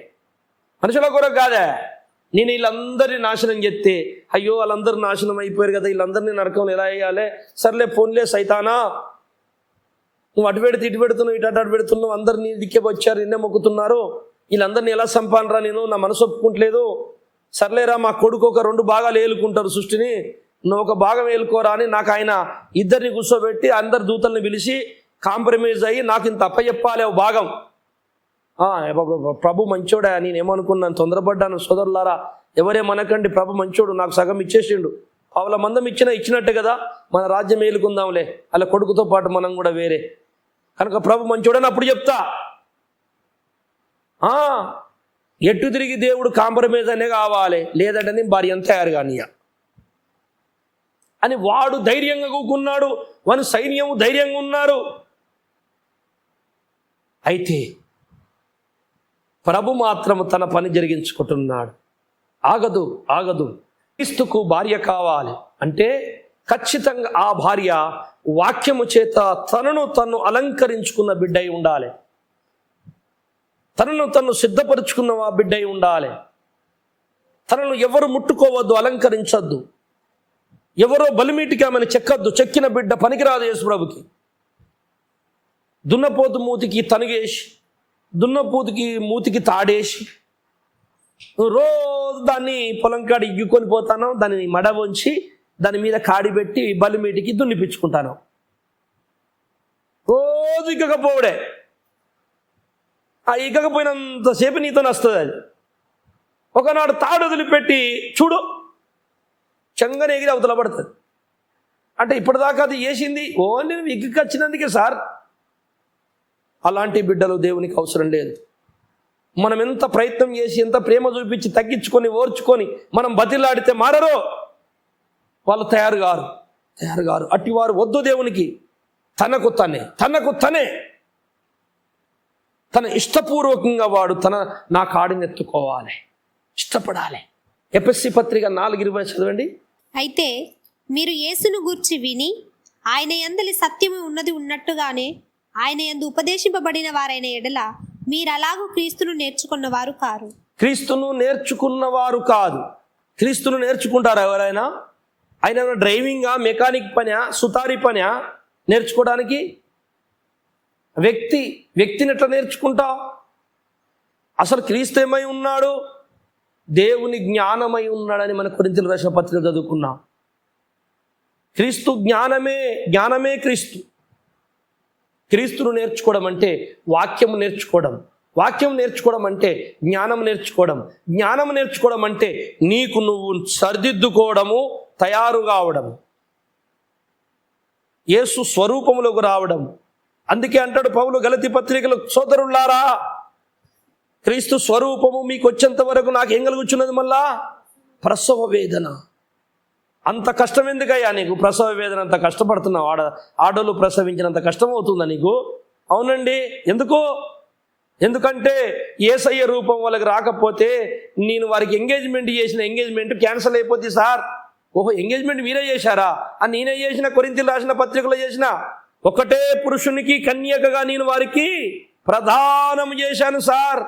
మనుషుల కొరకు కాదా. నేను వీళ్ళందరినీ నాశనం చేస్తే, అయ్యో వాళ్ళందరూ నాశనం అయిపోయారు కదా, వీళ్ళందరినీ నరకంలో ఎలా వేయాలి? సర్లే ఫోన్లే సైతానా, నువ్వు అటు పెడితే ఇటు పెడుతున్నావు, ఇటు పెడుతున్నావు, అందరు నీ దిక్కే వచ్చారు, నిన్నే మొక్కుతున్నారు, వీళ్ళందరినీ ఎలా సంపానరా నేను, నా మనసు ఒప్పుకుంటలేదు, సర్లేరా మా కొడుకు ఒక 2 భాగాలు ఏలుకుంటారు సృష్టిని, నువ్వు ఒక భాగం ఏలుకోరా అని నాకు ఆయన ఇద్దరిని కూర్చోబెట్టి అందరు దూతల్ని పిలిచి కాంప్రమైజ్ అయ్యి నాకు ఇంత అప్పచెప్పాలి ఓ భాగం. ప్రభు మంచోడా, నేనేమనుకున్నాను, తొందరపడ్డాను. సోదరులారా, ఎవరేమనకండి, ప్రభు మంచోడు, నాకు సగం ఇచ్చేసిండు. పావుల మందం ఇచ్చినట్టే కదా, మన రాజ్యం ఏలుకుందాంలే, అలా కొడుకుతో పాటు మనం కూడా వేరే. కనుక ప్రభు మంచోడని అప్పుడు చెప్తా. ఎటు తిరిగి దేవుడు కాంప్రమైజ్ అనే కావాలి, లేదంటే నేను భార్య అంత తయారు కానియా అని వాడు ధైర్యంగా కూకున్నాడు, వాని సైన్యము ధైర్యంగా ఉన్నారు. అయితే ప్రభు మాత్రము తన పని జరిగించుకుంటున్నాడు. ఆగదు. క్రీస్తుకు భార్య కావాలి అంటే ఖచ్చితంగా ఆ భార్య వాక్యము చేత తనను తను అలంకరించుకున్న బిడ్డ అయి ఉండాలి, తనను తను సిద్ధపరుచుకున్న ఆ బిడ్డ అయి ఉండాలి. తనను ఎవరు ముట్టుకోవద్దు, అలంకరించద్దు, ఎవరో బలిమీటికి ఆమెను చెక్కద్దు. చెక్కిన బిడ్డ పనికిరాదు యేసు ప్రభుకి. దున్నపోతు మూతికి తనుగేసి, దున్నపోతుకి మూతికి తాడేసి, రోజు దాన్ని పొలం కాడి ఇగ్గుకొని పోతాను, దాన్ని మడ వంచి దాని మీద కాడి పెట్టి బలిమీటికి దున్నిపించుకుంటాను. రోజు ఇగ్గకపోవడే, ఆ ఇగ్గకపోయినంతసేపు నీతో వస్తుంది అది. ఒకనాడు తాడు వదిలిపెట్టి చూడు, చెంగని ఎగిరి అవతల పడుతుంది. అంటే ఇప్పటిదాకా అది చేసింది ఓన్లీ ఇగ్గుకి వచ్చినందుకే సార్. అలాంటి బిడ్డలు దేవునికి అవసరం లేదు. మనం ఎంత ప్రయత్నం చేసి, ఎంత ప్రేమ చూపించి, తగ్గించుకొని, ఓర్చుకొని మనం బతిలాడితే మారరో, వాళ్ళు తయారు గారు. అట్టివారు వద్దు దేవునికి. తనకు తనే తన ఇష్టపూర్వకంగా వాడు నా కాడిని ఎత్తుకోవాలి, ఇష్టపడాలి. ఎఫెసీ పత్రిక 4:20 చదవండి. అయితే మీరు యేసును గూర్చి విని ఆయన యందలి సత్యము ఉన్నది ఉన్నట్టుగానే ఆయన యందు ఉపదేశింపబడిన వారైన ఎడల మీరు అలాగూ క్రీస్తును నేర్చుకున్నవారు కారు. క్రీస్తును నేర్చుకుంటారా ఎవరైనా? ఆయన డ్రైవింగా, మెకానిక్ పనా, సుతారీ పనా నేర్చుకోవడానికి? వ్యక్తిని ఎట్లా నేర్చుకుంటావు? అసలు క్రీస్తు ఏమై ఉన్నాడు? దేవుని జ్ఞానమై ఉన్నాడని మన కొరింథీయులకు రాసిన పత్రిక చదువుకున్నాం. క్రీస్తు జ్ఞానమే క్రీస్తును నేర్చుకోవడం అంటే వాక్యం నేర్చుకోవడం అంటే జ్ఞానం నేర్చుకోవడం అంటే నీకు నువ్వు సరిదిద్దుకోవడము, తయారు కావడము, యేసు స్వరూపములోకి రావడం. అందుకే అంటాడు పౌలు గలతీ పత్రికలో, సోదరులారా, క్రీస్తు స్వరూపము మీకు వచ్చేంత వరకు నాకు ఏం కలుగుచున్నది? మళ్ళా ప్రసవ వేదన. అంత కష్టం ఎందుకయ్యా నీకు? ప్రసవ వేదన అంత కష్టపడుతున్నావు, ఆడోళ్ళు ప్రసవించినంత కష్టం అవుతుందా నీకు? అవునండి. ఎందుకంటే యేసయ్య రూపం వాళ్ళకి రాకపోతే నేను వారికి ఎంగేజ్మెంట్ క్యాన్సిల్ అయిపోద్ది సార్. ఓహో, ఎంగేజ్మెంట్ మీరే చేశారా? అని నేనే చేసిన, కొరింథీయులకు రాసిన పత్రికలో చేసిన. ఒకటే పురుషునికి కన్యకగా నేను వారికి ప్రదానం చేశాను సార్.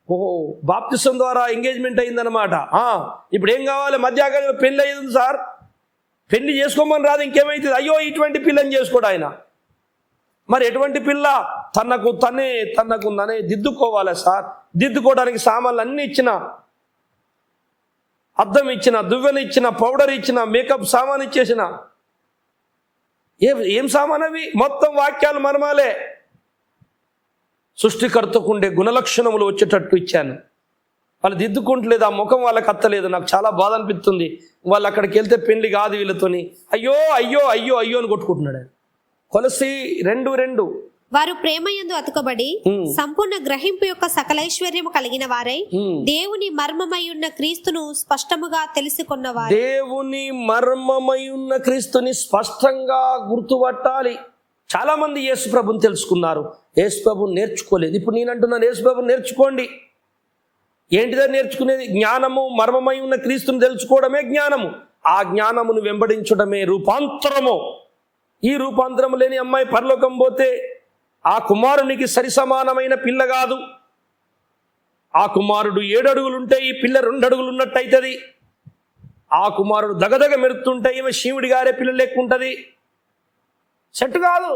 ఓహో, బాప్తిసం ద్వారా ఎంగేజ్మెంట్ అయిందనమాట. ఇప్పుడు ఏం కావాలి? మధ్యాహ్నం పెళ్ళి అయ్యింది సార్, పెళ్లి చేసుకోమని రాదు, ఇంకేమైతుంది? అయ్యో, ఇటువంటి పిల్లని చేసుకోడు ఆయన. మరి ఎటువంటి పిల్ల? తనకు తనే దిద్దుకోవాలి సార్. దిద్దుకోవడానికి సామాన్లు అన్నీ ఇచ్చిన, అద్దం ఇచ్చిన, దువ్వెన ఇచ్చిన, పౌడర్ ఇచ్చిన, మేకప్ సామాన్ ఇచ్చేసిన. ఏం సామాన్ అవి? మొత్తం వాక్యాలు మర్మాలే. సృష్టికర్తకు ఉండే గుణలక్షణములు వచ్చేటట్టు ఇచ్చాను. వాళ్ళు దిద్దుకుంటలేదు, ఆ ముఖం వాళ్ళకి అత్తలేదు. నాకు చాలా బాధ అనిపిస్తుంది. వాళ్ళు అక్కడికి వెళ్తే పెళ్లి కాదు వీళ్ళతోని. అయ్యో అని కొట్టుకుంటున్నాడు. కొలసి 2:2. వారు ప్రేమయందు అతుకబడి సంపూర్ణ గ్రహింపు యొక్క సకలైశ్వర్యము కలిగిన వారై దేవుని మర్మమై ఉన్న క్రీస్తును స్పష్టముగా తెలుసుకున్నవారు. దేవుని మర్మమై ఉన్న క్రీస్తుని స్పష్టంగా గుర్తుపట్టాలి. చాలా మంది యేసు ప్రభుని తెలుసుకున్నారు, యేసు ప్రభుని నేర్చుకోలేదు. ఇప్పుడు నేను అంటున్నాను, యేసు ప్రభుని నేర్చుకోండి. ఏంటిదని నేర్చుకునేది? జ్ఞానము, మర్మమై ఉన్న క్రీస్తుని తెలుసుకోవడమే జ్ఞానము. ఆ జ్ఞానమును వెంబడించడమే రూపాంతరము. ఈ రూపాంతరం లేని అమ్మాయి పరలోకం పోతే ఆ కుమారునికి సరి సమానమైన పిల్ల కాదు. ఆ కుమారుడు 7 అడుగులుంటే ఈ పిల్ల 2 అడుగులు ఉన్నట్టు అవుతుంది. ఆ కుమారుడు దగదగ మెరుతుంటే ఈమె శివుడి గారే పిల్ల లెక్కుంటుంది. సెట్ కాదు.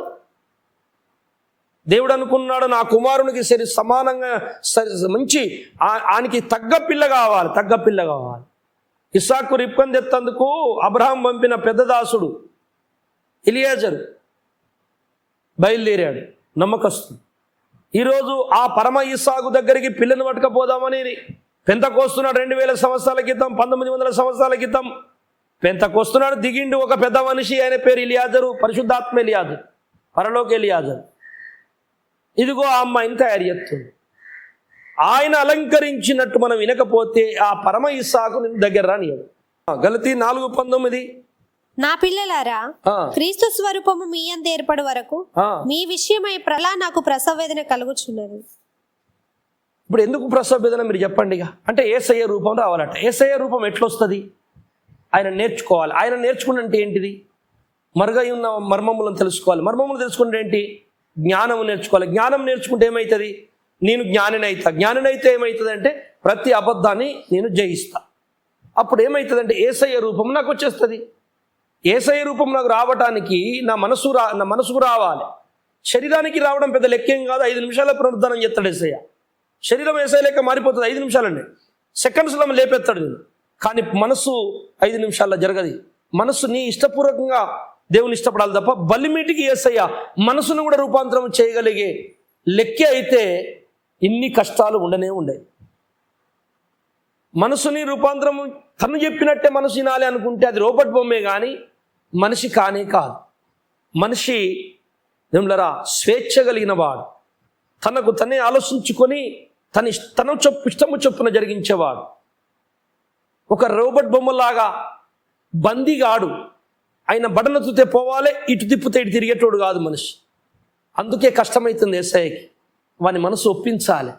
దేవుడు అనుకున్నాడు నా కుమారునికి సమానంగా మంచి ఆయనకి తగ్గ పిల్ల కావాలి. ఇస్సాకు రిప్కను తెత్తందుకు అబ్రహాం పంపిన పెద్ద దాసుడు ఎలియాజరు బయలుదేరాడు, నమ్మకస్తు. ఈరోజు ఆ పరమ ఇస్సాకు దగ్గరికి పిల్లని పట్టుకపోదామని పెంతకొస్తున్నాడు. 2000 సంవత్సరాల క్రితం, 1900 సంవత్సరాల క్రితం పెంతకొస్తున్నాడు. దిగిండు ఒక పెద్ద మనిషి, ఆయన పేరు ఎలియాజరు, పరిశుద్ధాత్మ ఎలియాజరు, పరలోక ఎలియాజరు. ఇదిగో ఆ అమ్మాయిని తయారు చేస్తుంది. ఆయన అలంకరించినట్టు మనం వినకపోతే ఆ పరమ ఇస్సాకు నిన్ను దగ్గర రానియడు. గలతీ 4:19 నా పిల్లలారా, క్రీస్తు స్వరూపము మీ యందు ఏర్పడు వరకు మీ విషయమై నాకు ప్రసవ వేదన కలుగుచున్నది. ఇప్పుడు ఎందుకు ప్రసవ వేదన మీరు చెప్పండి. అంటే యేసయ్య రూపం రావాలట. యేసయ్య రూపం ఎట్లొస్తుంది? ఆయన నేర్చుకోవాలి. ఆయన నేర్చుకుంటే ఏంటిది? మరుగై ఉన్న మర్మములను తెలుసుకోవాలి. మర్మములు తెలుసుకుంటే ఏంటి? జ్ఞానము నేర్చుకోవాలి. జ్ఞానం నేర్చుకుంటే ఏమవుతుంది? నేను జ్ఞానినైతే ఏమవుతుంది అంటే ప్రతి అబద్ధాన్ని నేను జయిస్తా. అప్పుడు ఏమవుతుందంటే యేసయ్య రూపం నాకు వచ్చేస్తుంది. యేసయ్య రూపం నాకు రావటానికి నా మనసుకు రావాలి. శరీరానికి రావడం పెద్ద లెక్కేం కాదు. 5 నిమిషాల పునరుద్ధానం చేస్తాడు యేసయ్య. శరీరం యేసయ్య లెక్క మారిపోతుంది 5 నిమిషాలండి. సెకండ్స్లో లేపేస్తాడు నేను. కానీ మనసు 5 నిమిషాల్లో జరగదు. మనసు నీ ఇష్టపూర్వకంగా దేవుని ఇష్టపడాలి తప్ప బలిమీటికి యేసయ్య మనసును కూడా రూపాంతరం చేయగలిగే లెక్కే అయితే ఇన్ని కష్టాలు ఉండవు. మనసుని రూపాంతరం తను చెప్పినట్టే మనసు వినాలి అనుకుంటే అది రోబోట్ బొమ్మే కానీ మనిషి కానే కాదు. మనిషి ఏమిలరా స్వేచ్ఛ కలిగిన వాడు, తనకు తనే ఆలోచించుకొని తన ఇష్టము చొప్పున జరిగించేవాడు. ఒక రోబోట్ బొమ్మలాగా బందీగాడు. ఆయన బటనొత్తితే పోవాలి, ఇటు తిప్పితే ఇటు తిరిగేటోడు కాదు మనిషి. అందుకే కష్టమవుతుంది యేసయ్యకి. వాని మనసు ఒప్పించాలి.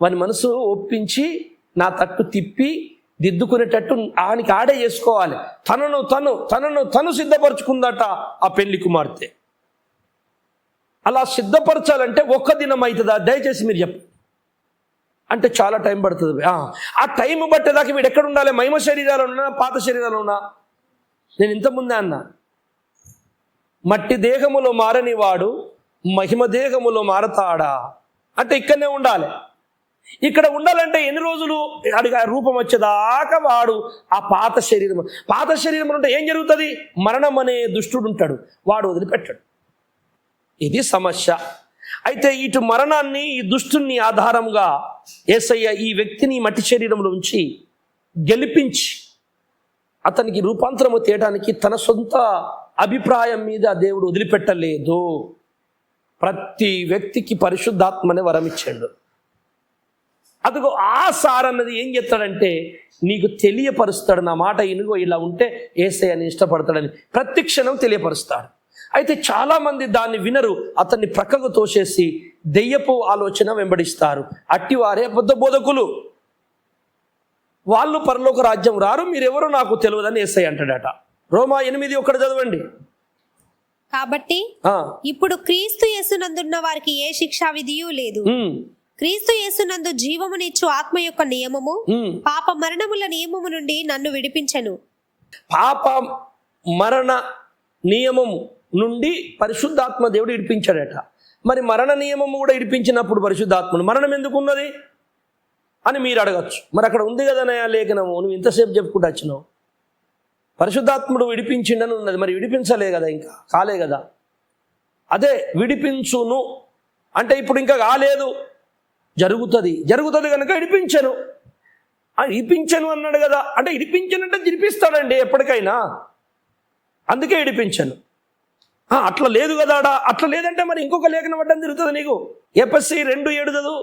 వాని మనసు ఒప్పించి నా తట్టు తిప్పి దిద్దుకునేటట్టు ఆయనకి ఆడే చేసుకోవాలి. తనను సిద్ధపరచుకుందట ఆ పెళ్లి కుమార్తె. అలా సిద్ధపరచాలంటే ఒక్క దినం అవుతుందా? దయచేసి మీరు చెప్పండి. అంటే చాలా టైం పడుతుంది. ఆ టైం బట్టేదాకా వీడు ఎక్కడ ఉండాలి? మహిమ శరీరాలు ఉన్నా, పాత శరీరాలు ఉన్నా? నేను ఇంతకుముందే అన్నా, మట్టి దేహములో మారని వాడు మహిమ దేహములో మారతాడా అంటే ఇక్కడనే ఉండాలి. ఇక్కడ ఉండాలంటే ఎన్ని రోజులు? అడిగా రూపం వచ్చేదాకా వాడు ఆ పాత శరీరం ఉంటే ఏం జరుగుతుంది? మరణం అనే దుష్టుడు ఉంటాడు, వాడు వదిలిపెట్టాడు. ఇది సమస్య. అయితే ఇటు మరణాన్ని, ఈ దుష్టుని ఆధారంగా యేసయ్య ఈ వ్యక్తిని మట్టి శరీరంలో ఉంచి గెలిపించి అతనికి రూపాంతరము తేయడానికి తన సొంత అభిప్రాయం మీద దేవుడు వదిలిపెట్టలేదు. ప్రతి వ్యక్తికి పరిశుద్ధాత్మనే వరం ఇచ్చాడు. అదిగో ఆ సారన్నది ఏం చెప్తాడంటే నీకు తెలియపరుస్తాడు. నా మాట ఇనుగో ఇలా ఉంటే యేసయ్యని ఇష్టపడతాడని ప్రతి క్షణం తెలియపరుస్తాడు. అయితే చాలామంది దాన్ని వినరు, అతన్ని ప్రక్కకు తోసేసి దెయ్యపు ఆలోచన వెంబడిస్తారు. అట్టివారే అబద్ధ బోధకులు, వాళ్ళు పరలోక రాజ్యం రారు, మీరెవరో నాకు తెలియదని యేసయ్య అంటాడట. రోమా 8:1 చదవండి. కాబట్టి ఇప్పుడు క్రీస్తు యేసునందున్న వారికి ఏ శిక్షా విధియూ లేదు. క్రీస్తు యేసునందు జీవమునిచ్చు ఆత్మ యొక్క నియమము పాప మరణముల నియమము నుండి నన్ను విడిపించెను. పాప మరణ నియమము నుండి పరిశుద్ధాత్మ దేవుడు విడిపించాడట. మరి మరణ నియమము కూడా విడిపించినప్పుడు పరిశుద్ధాత్మను మరణం ఎందుకు ఉన్నది అని మీరు అడగచ్చు. మరి అక్కడ ఉంది కదనయా లేఖనము, నువ్వు ఇంతసేపు చెప్పుకుంటూ వచ్చినావు. పరిశుద్ధాత్ముడు విడిపించిండని ఉన్నది, మరి విడిపించలే కదా, ఇంకా కాలే కదా. అదే విడిపించును అంటే ఇప్పుడు ఇంకా కాలేదు, జరుగుతుంది కనుక ఇడిపించను అన్నాడు కదా. అంటే ఇడిపించనంటే తిరిపిస్తాడండి ఎప్పటికైనా, అందుకే ఇడిపించను. అట్లా లేదు కదా, అట్లా లేదంటే మరి ఇంకొక లేఖనం అడ్డం తిరుగుతుంది నీకు. ఎఫెసీ 2:7 చదువు.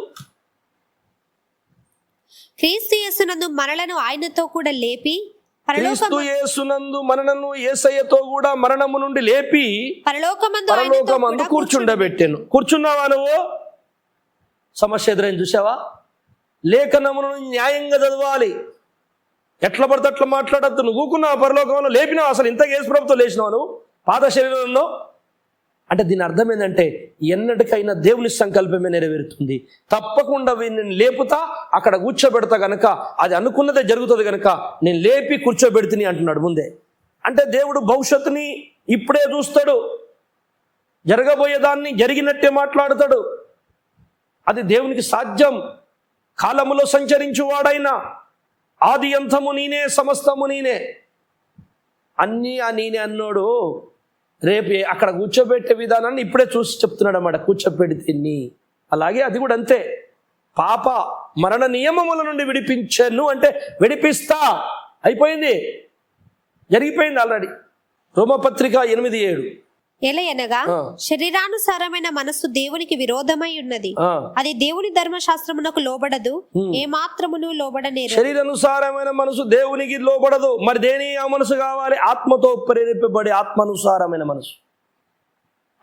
క్రీస్తు యేసునందు మనలను ఆయనతో కూడా లేపి, క్రీస్తు యేసునందు మనలను యేసయ్యతో కూడా మరణము నుండి లేపి పరలోకమందు కూర్చుండబెట్టాను. కూర్చున్నావా నువ్వు? సమస్య ఎదురైంది చూసావా? లేఖనమును న్యాయంగా చదవాలి. ఎట్లా పడితే అట్లా మాట్లాడద్దు. నువ్వు కూకున్నావు పరలోకంలో, లేపినావు. అసలు ఇంత యేసు ప్రభుతో లేచినావు నువ్వు పాత శరీరంలో అంటే దీని అర్థం ఏంటంటే ఎన్నటికైనా దేవుని సంకల్పమే నెరవేరుతుంది. తప్పకుండా నేను లేపుతా, అక్కడ కూర్చోబెడతా గనక అది అనుకున్నదే జరుగుతుంది గనక నేను లేపి కూర్చోబెడుతుని అంటున్నాడు ముందే. అంటే దేవుడు భవిష్యత్తుని ఇప్పుడే చూస్తాడు. జరగబోయేదాన్ని జరిగినట్టే మాట్లాడతాడు. అది దేవునికి సాధ్యం. కాలములో సంచరించువాడైనా ఆది అంతము నేనే, సమస్తము నేనే, అన్నీ ఆ నేనే అన్నోడు రేపు అక్కడ కూర్చోబెట్టే విధానాన్ని ఇప్పుడే చూసి చెప్తున్నాడు అన్నమాట. కూర్చోబెడితే నీ అలాగే అది కూడా అంతే. పాప మరణ నియమముల నుండి విడిపించాను అంటే విడిపిస్తా, అయిపోయింది, జరిగిపోయింది ఆల్రెడీ. రోమపత్రిక 8:7. ఎలయనగా శరీరానుసారమైన మనస్సు దేవునికి విరోధమై ఉన్నది, అది దేవుని ధర్మశాస్త్రమునకు లోబడదు, ఏ మాత్రమును లోబడనేరు. శరీరానుసారమైన మనసు దేవునికి లోబడదు. మరి దేని ఆ మనసు కావాలి? ఆత్మతో ప్రేరేపబడే ఆత్మానుసారమైన మనసు.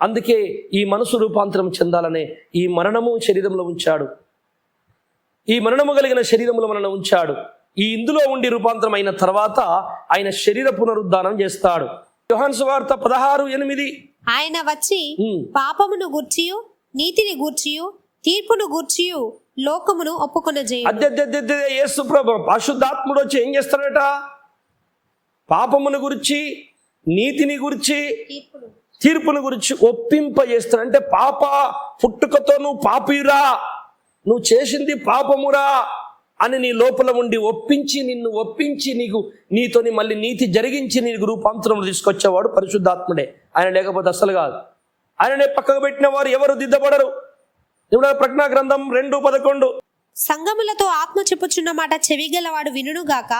అందుకే ఈ మనసు రూపాంతరం చెందాలనే ఈ మరణము శరీరంలో ఉంచాడు. ఈ మరణము కలిగిన శరీరంలో మనల్ని ఉంచాడు. ఈ ఇందులో ఉండి రూపాంతరం అయిన తర్వాత ఆయన శరీర పునరుద్ధానం చేస్తాడు. యోహాను సువార్త 16:8. ఆయన వచ్చి పాపమును గూర్చియు నీతిని గూర్చియు తీర్పును గూర్చియు లోకమును ఒప్పుకొనజేయును. యేసు ప్రభు పరిశుద్ధాత్ముడు వచ్చి ఏం చేస్తాడట? పాపమును గురించి, నీతిని గురించి, తీర్పును గురించి ఒప్పింపజేస్తాడు. అంటే పాప పుట్టుకతో నువ్వు పాపిరా, నువ్వు చేసింది పాపమురా అని నీ లోపల ఉండి నిన్ను ఒప్పించి నీతోని మళ్ళీ నీతి జరిగించి నీకు రూపాంతరం తీసుకొచ్చేవాడు పరిశుద్ధాత్ముడే. ఆయన లేకపోతే అసలు కాదు. ఆయననే పక్కకు పెట్టిన వారు ఎవరు దిద్దబడరు. ఇప్పుడు ప్రజ్ఞా గ్రంథం 2:11. సంగములతో ఆత్మ చెప్పుచున్న మాట చెవిగలవాడు వినుగాక,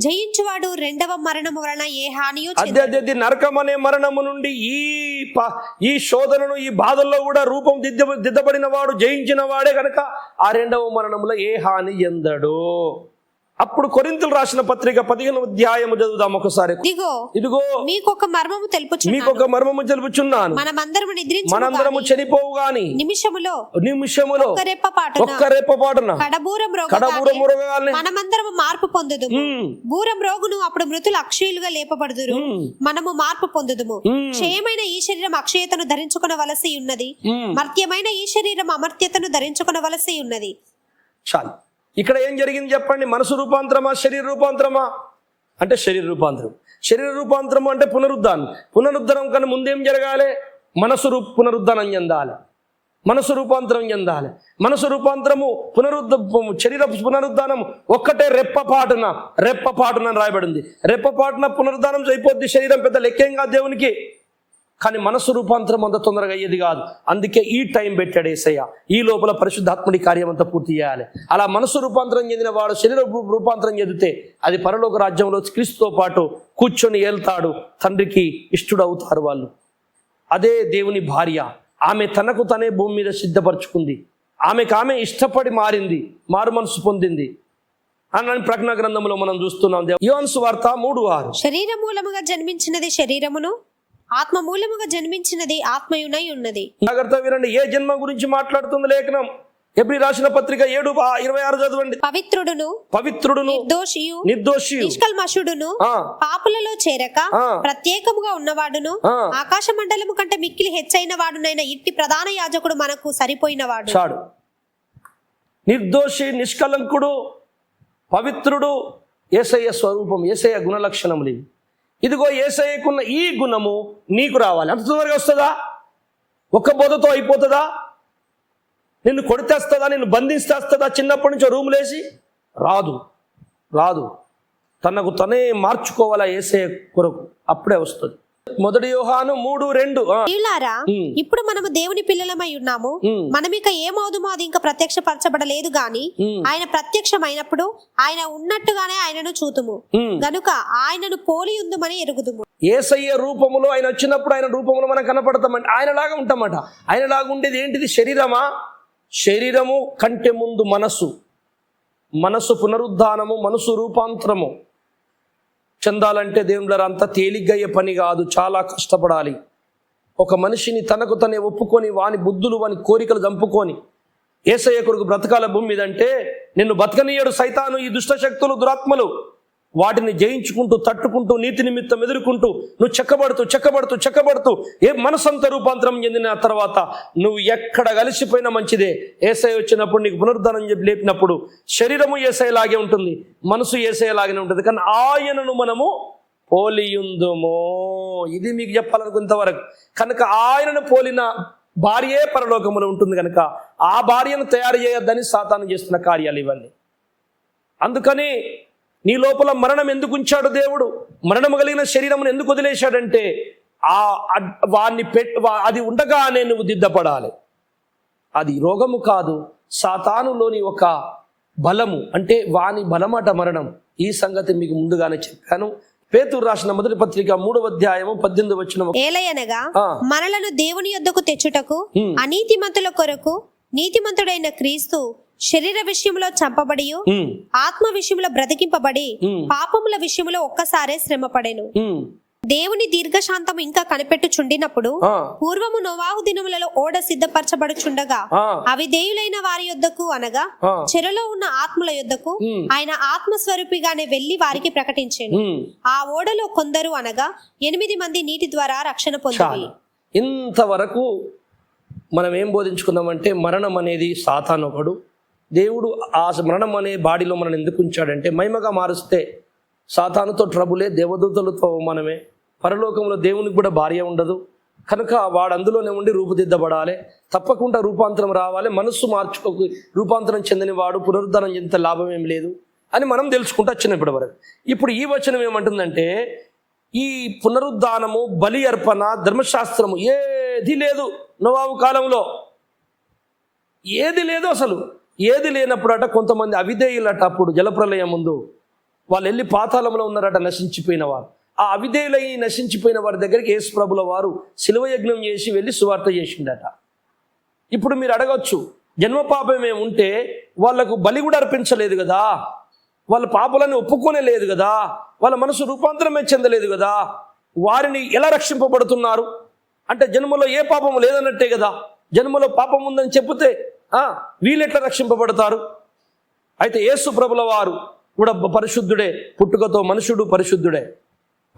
జయించువాడు రెండవ మరణము వలన ఏ హానియో అదే నరకం అనే మరణము నుండి ఈ శోధనను, ఈ బాధల్లో కూడా రూపం దిద్దబడిన వాడు జయించిన వాడే కనుక ఆ రెండవ మరణములో ఏ హాని ఎందడో. అప్పుడు కొరింథీయులకు రాసిన పత్రిక 15వ అధ్యాయము చదువుదాం ఒకసారి. ఇదిగో మీకొక మర్మము తెలుపుచున్నాను, మనమందరము చనిపోవు గాని నిమిషములో ఒక్క రెప్పపాటున కడబూరం మ్రోగాల్ని మనమందరము మార్పు పొందుదుము. బూరం రోగును అప్పుడు మృతులు అక్షయులుగా లేపబడుదురు, మనము మార్పు పొందుదుము. క్షయమైన ఈ శరీరం అక్షయతను ధరించుకొనవలసి ఉన్నది, మర్త్యమైన ఈ శరీరం అమర్త్యతను ధరించుకొనవలసి ఉన్నది. చాలు. ఇక్కడ ఏం జరిగింది చెప్పండి? మనసు రూపాంతరమా, శరీర రూపాంతరమా? అంటే శరీర రూపాంతరం. శరీర రూపాంతరం అంటే పునరుద్ధరం కన్నా ముందేం జరగాలి? మనసు పునరుద్ధరణ చెందాలి, మనసు రూపాంతరం చెందాలి. మనసు రూపాంతరము శరీర పునరుద్ధానం ఒక్కటే రెప్పపాటున రాయబడింది. రెప్పపాటున పునరుద్ధానం అయిపోద్ది శరీరం, పెద్ద లెక్కేం కాదు దేవునికి. కానీ మనసు రూపాంతరం అంత తొందరగా అయ్యేది కాదు. అందుకే ఈ టైం పెట్టాడు యేసయ్య. ఈ లోపల పరిశుద్ధాత్ముడి కార్యం అంతా పూర్తి చేయాలి. అలా మనసు రూపాంతరం చెందిన వాడు శరీర రూపాంతరం చెందితే అది పరలోక రాజ్యంలో క్రీస్తుతో పాటు కూర్చొని ఏళ్తాడు. తండ్రికి ఇష్టడవుతారు వాళ్ళు. అదే దేవుని భార్య. ఆమె తనకు తనే భూమి మీద సిద్ధపరచుకుంది. ఆమె ఇష్టపడి మారింది, మారు మనసు పొందింది అని ప్రకటన గ్రంథంలో మనం చూస్తున్నాం. యోహాను సువార్త 3:6. శరీర మూలముగా జన్మించినది శరీరమును, ఆత్మ మూలముగా జన్మించినది ఆత్మయునై ఉన్నది. జాగ్రత్త వినండి. ఏ జన్మ గురించి మాట్లాడుతుంది లేఖనం? ఎబ్రీ రాసిన పత్రిక 7:26 చదవండి. పవిత్రుడును నిర్దోషియు నిష్కల్మషుడును పాపులలో చేరక ప్రత్యేకముగా ఉన్నవాడును ఆకాశ మండలము కంటే మిక్కిలి హెచ్చైన వాడునైన ఇట్టి ప్రధాన యాజకుడు మనకు సరిపోయిన వాడు. చాడు. నిర్దోషి, నిష్కలంకుడు, పవిత్రుడు యేసయ్య స్వరూపం, యేసయ్య గుణ లక్షణములు. ఇదిగో యేసయ్యకున్న ఈ గుణము నీకు రావాలి. అంత తొందరగా వస్తుందా? ఒక్క బోధతో అయిపోతుందా? నిన్ను కొడితేస్తుందా? నిన్ను బంధిస్తేస్తుందా? చిన్నప్పటి నుంచి రూములేసి రాదు. తనకు తనే మార్చుకోవాలా యేసయ్య కొరకు, అప్పుడే వస్తుంది. 1 యోహాను 3:2. ఇప్పుడు మనము దేవుని పిల్లలమై ఉన్నాము, మనమిక ఏమవుదుమో అది ఇంకా ప్రత్యక్షపరచబడలేదు గాని ఆయన ప్రత్యక్షమైనప్పుడు ఆయన ఉన్నట్టుగానే ఆయనను చూతుము, గనుక ఆయనను పోలి ఉందుమని ఎరుగుదుము. యేసయ్య రూపములో ఆయన వచ్చినప్పుడు ఆయన రూపములో మనం కనపడతామంటే ఆయనలాగా ఉంటామట. ఆయనలాగా ఉండేది ఏంటిది? శరీరమా? శరీరము కంటే ముందు మనసు పునరుద్ధానము, మనసు రూపాంతరము చెందాలంటే దేవుళ్ళ అంత తేలిగ్గా అయ్యే పని కాదు, చాలా కష్టపడాలి. ఒక మనిషిని తనకు తనే ఒప్పుకొని వాని బుద్ధులు వాని కోరికలు చంపుకొని యేసయ్య కొరకు బ్రతకాల భూమి మీద అంటే నిన్ను బతకనీయడు సైతాను, ఈ దుష్ట శక్తులు, దురాత్మలు. వాటిని జయించుకుంటూ, తట్టుకుంటూ, నీతి నిమిత్తం ఎదుర్కొంటూ నువ్వు చెక్కబడుతూ ఏ మనసంత రూపాంతరం చెందిన తర్వాత నువ్వు ఎక్కడ కలిసిపోయినా మంచిదే. యేసయ్య వచ్చినప్పుడు నీకు పునరుద్ధరణ లేపినప్పుడు శరీరము యేసయ్యలాగే ఉంటుంది, మనసు యేసయ్యలాగానే ఉంటుంది. కానీ ఆయనను మనము పోలియుందుమో. ఇది మీకు చెప్పాలనుకున్నంతవరకు. కనుక ఆయనను పోలిన భార్యే పరలోకములో ఉంటుంది కనుక ఆ భార్యను తయారు చేయొద్దని సాతాను చేస్తున్న కార్యాలు ఇవన్నీ. అందుకని నీ లోపల మరణం ఎందుకు ఉంచాడు దేవుడు? మరణము కలిగిన శరీరమును ఎందుకు వదిలేశాడంటే అది ఉండగానే నువ్వు దిద్దపడాలి. అది రోగము కాదు, సాతానులోని ఒక బలము. అంటే వాని బలమట మరణం. ఈ సంగతి మీకు ముందుగానే చెప్పాను. పేతురు రాసిన మొదటి పత్రిక 3వ అధ్యాయము 18వ వచనం. ఏలయనగా మనలను దేవుని యొద్దకు తెచ్చుటకు అనీతిమంతుల కొరకు నీతిమంతుడైన క్రీస్తు శరీర విషయంలో చంపబడి ఆత్మ విషయంలో బ్రతికింపబడి పాపముల విషయంలో ఒక్కసారే శ్రమపడెను. దేవుని దీర్ఘశాంతం ఇంకా కనిపెట్టుచుండినప్పుడు పూర్వము నోవాహు దినములలో ఓడ సిద్ధపరచబడుచుండగా అవిధేయులైన వారి యొద్దకు అనగా చెరలో ఉన్న ఆత్మల యొద్దకు ఆయన ఆత్మస్వరూపిగానే వెళ్లి వారికి ప్రకటించాను. ఆ ఓడలో కొందరు అనగా 8 మంది నీటి ద్వారా రక్షణ పొందారు. ఇంతవరకు మనం ఏం బోధించుకున్నామంటే మరణం అనేది సాతానొకడు. దేవుడు ఆ మరణం అనే బాడీలో మనం ఎందుకు ఉంచాడంటే మహిమగా మారుస్తే సాతానుతో ట్రబులే, దేవదూతలతో అవమానమే. పరలోకంలో దేవునికి కూడా భార్య ఉండదు కనుక వాడు అందులోనే ఉండి రూపుదిద్దబడాలి. తప్పకుండా రూపాంతరం రావాలి. మనస్సు మార్చుకోకు రూపాంతరం చెందని వాడు పునరుద్ధరణ చెందితే లాభం ఏం లేదు అని మనం తెలుసుకుంటూ వచ్చిన ఇప్పటి వరకు. ఇప్పుడు ఈ వచనం ఏమంటుందంటే ఈ పునరుద్ధానము, బలి అర్పణ, ధర్మశాస్త్రము ఏది లేదు నోవాహు కాలంలో. ఏది లేదు అసలు. ఏది లేనప్పుడట కొంతమంది అవిధేయులట అప్పుడు జలప్రలయం ముందు వాళ్ళు వెళ్ళి పాతాళంలో ఉన్నారట, నశించిపోయిన వారు. ఆ అవిధేయులై నశించిపోయిన వారి దగ్గరికి యేసు ప్రభుల వారు శిలువ యజ్ఞం చేసి వెళ్ళి సువార్త చేసిండట. ఇప్పుడు మీరు అడగచ్చు, జన్మ పాపం ఏముంటే వాళ్ళకు బలి కూడా అర్పించలేదు కదా, వాళ్ళ పాపాలను ఒప్పుకోనే లేదు కదా, వాళ్ళ మనసు రూపాంతరమే చెందలేదు కదా, వారిని ఎలా రక్షింపబడుతున్నారు అంటే జన్మలో ఏ పాపం లేదన్నట్టే కదా. జన్మలో పాపం ఉందని చెప్తే వీళ్ళు ఎట్లా రక్షింపబడతారు? అయితే యేసు ప్రభుల వారు కూడా పరిశుద్ధుడే, పుట్టుకతో మనుషుడు పరిశుద్ధుడే.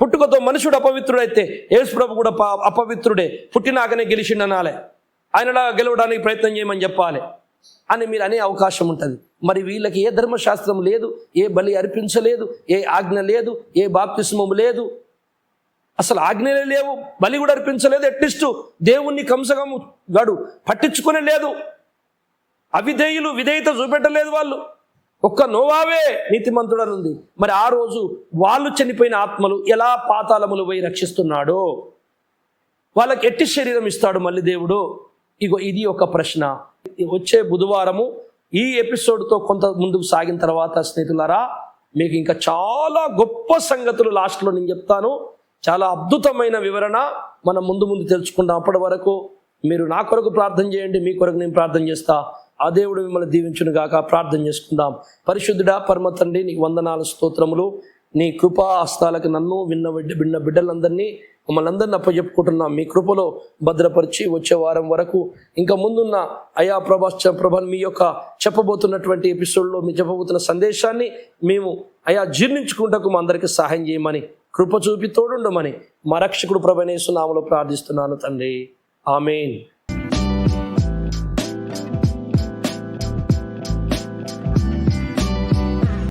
పుట్టుకతో మనుషుడు అపవిత్రుడైతే యేసు ప్రభు కూడా అపవిత్రుడే, పుట్టినాకనే గెలిచిండనాలే, ఆయనలా గెలవడానికి ప్రయత్నం చేయమని చెప్పాలి అని మీరు అనే అవకాశం ఉంటుంది. మరి వీళ్ళకి ఏ ధర్మశాస్త్రం లేదు, ఏ బలి అర్పించలేదు, ఏ ఆజ్ఞ లేదు, ఏ బాప్తిస్మము లేదు, అసలు ఆజ్ఞలే లేవు, బలి కూడా అర్పించలేదు. అట్లీస్ట్ దేవుణ్ణి కంసగము గాడు పట్టించుకునే లేదు. అవిధేయులు విధేయత చూపెట్టలేదు వాళ్ళు. ఒక్క నోవావే నీతిమంతుడనుంది. మరి ఆ రోజు వాళ్ళు చనిపోయిన ఆత్మలు ఎలా పాతాళములు పోయి రక్షిస్తున్నాడో, వాళ్ళకి ఎట్టి శరీరం ఇస్తాడు మళ్ళీ దేవుడు? ఇగో ఇది ఒక ప్రశ్న. వచ్చే బుధవారము ఈ ఎపిసోడ్తో కొంత ముందుకు సాగిన తర్వాత స్నేహితులారా మీకు ఇంకా చాలా గొప్ప సంగతులు లాస్ట్లో నేను చెప్తాను. చాలా అద్భుతమైన వివరణ మనం ముందు తెలుసుకుందాం. అప్పటి వరకు మీరు నా కొరకు ప్రార్థన చేయండి, మీ కొరకు నేను ప్రార్థన చేస్తా. ఆ దేవుడు మిమ్మల్ని దీవించును గాక. ప్రార్థన చేసుకుందాం. పరిశుద్ధుడా పరమ తండ్రి, నీకు వందనాలు, స్తోత్రములు. నీ కృపా హస్తాలకు నన్ను విన్న బిడ్డలందరినీ మమ్మల్ని అందరినీ అప్పచెప్పుకుంటున్నాం. మీ కృపలో భద్రపరిచి వచ్చే వారం వరకు ఇంకా ముందున్న అయా ప్రభ మీ యొక్క చెప్పబోతున్నటువంటి ఎపిసోడ్లో మీ చెప్పబోతున్న సందేశాన్ని మేము అయా జీర్ణించుకుంటకు మా అందరికీ సహాయం చేయమని, కృప చూపి తోడుండమని మా రక్షకుడు ప్రభువైన యేసు నామములో ప్రార్థిస్తున్నాను తండ్రి. ఆమేన్.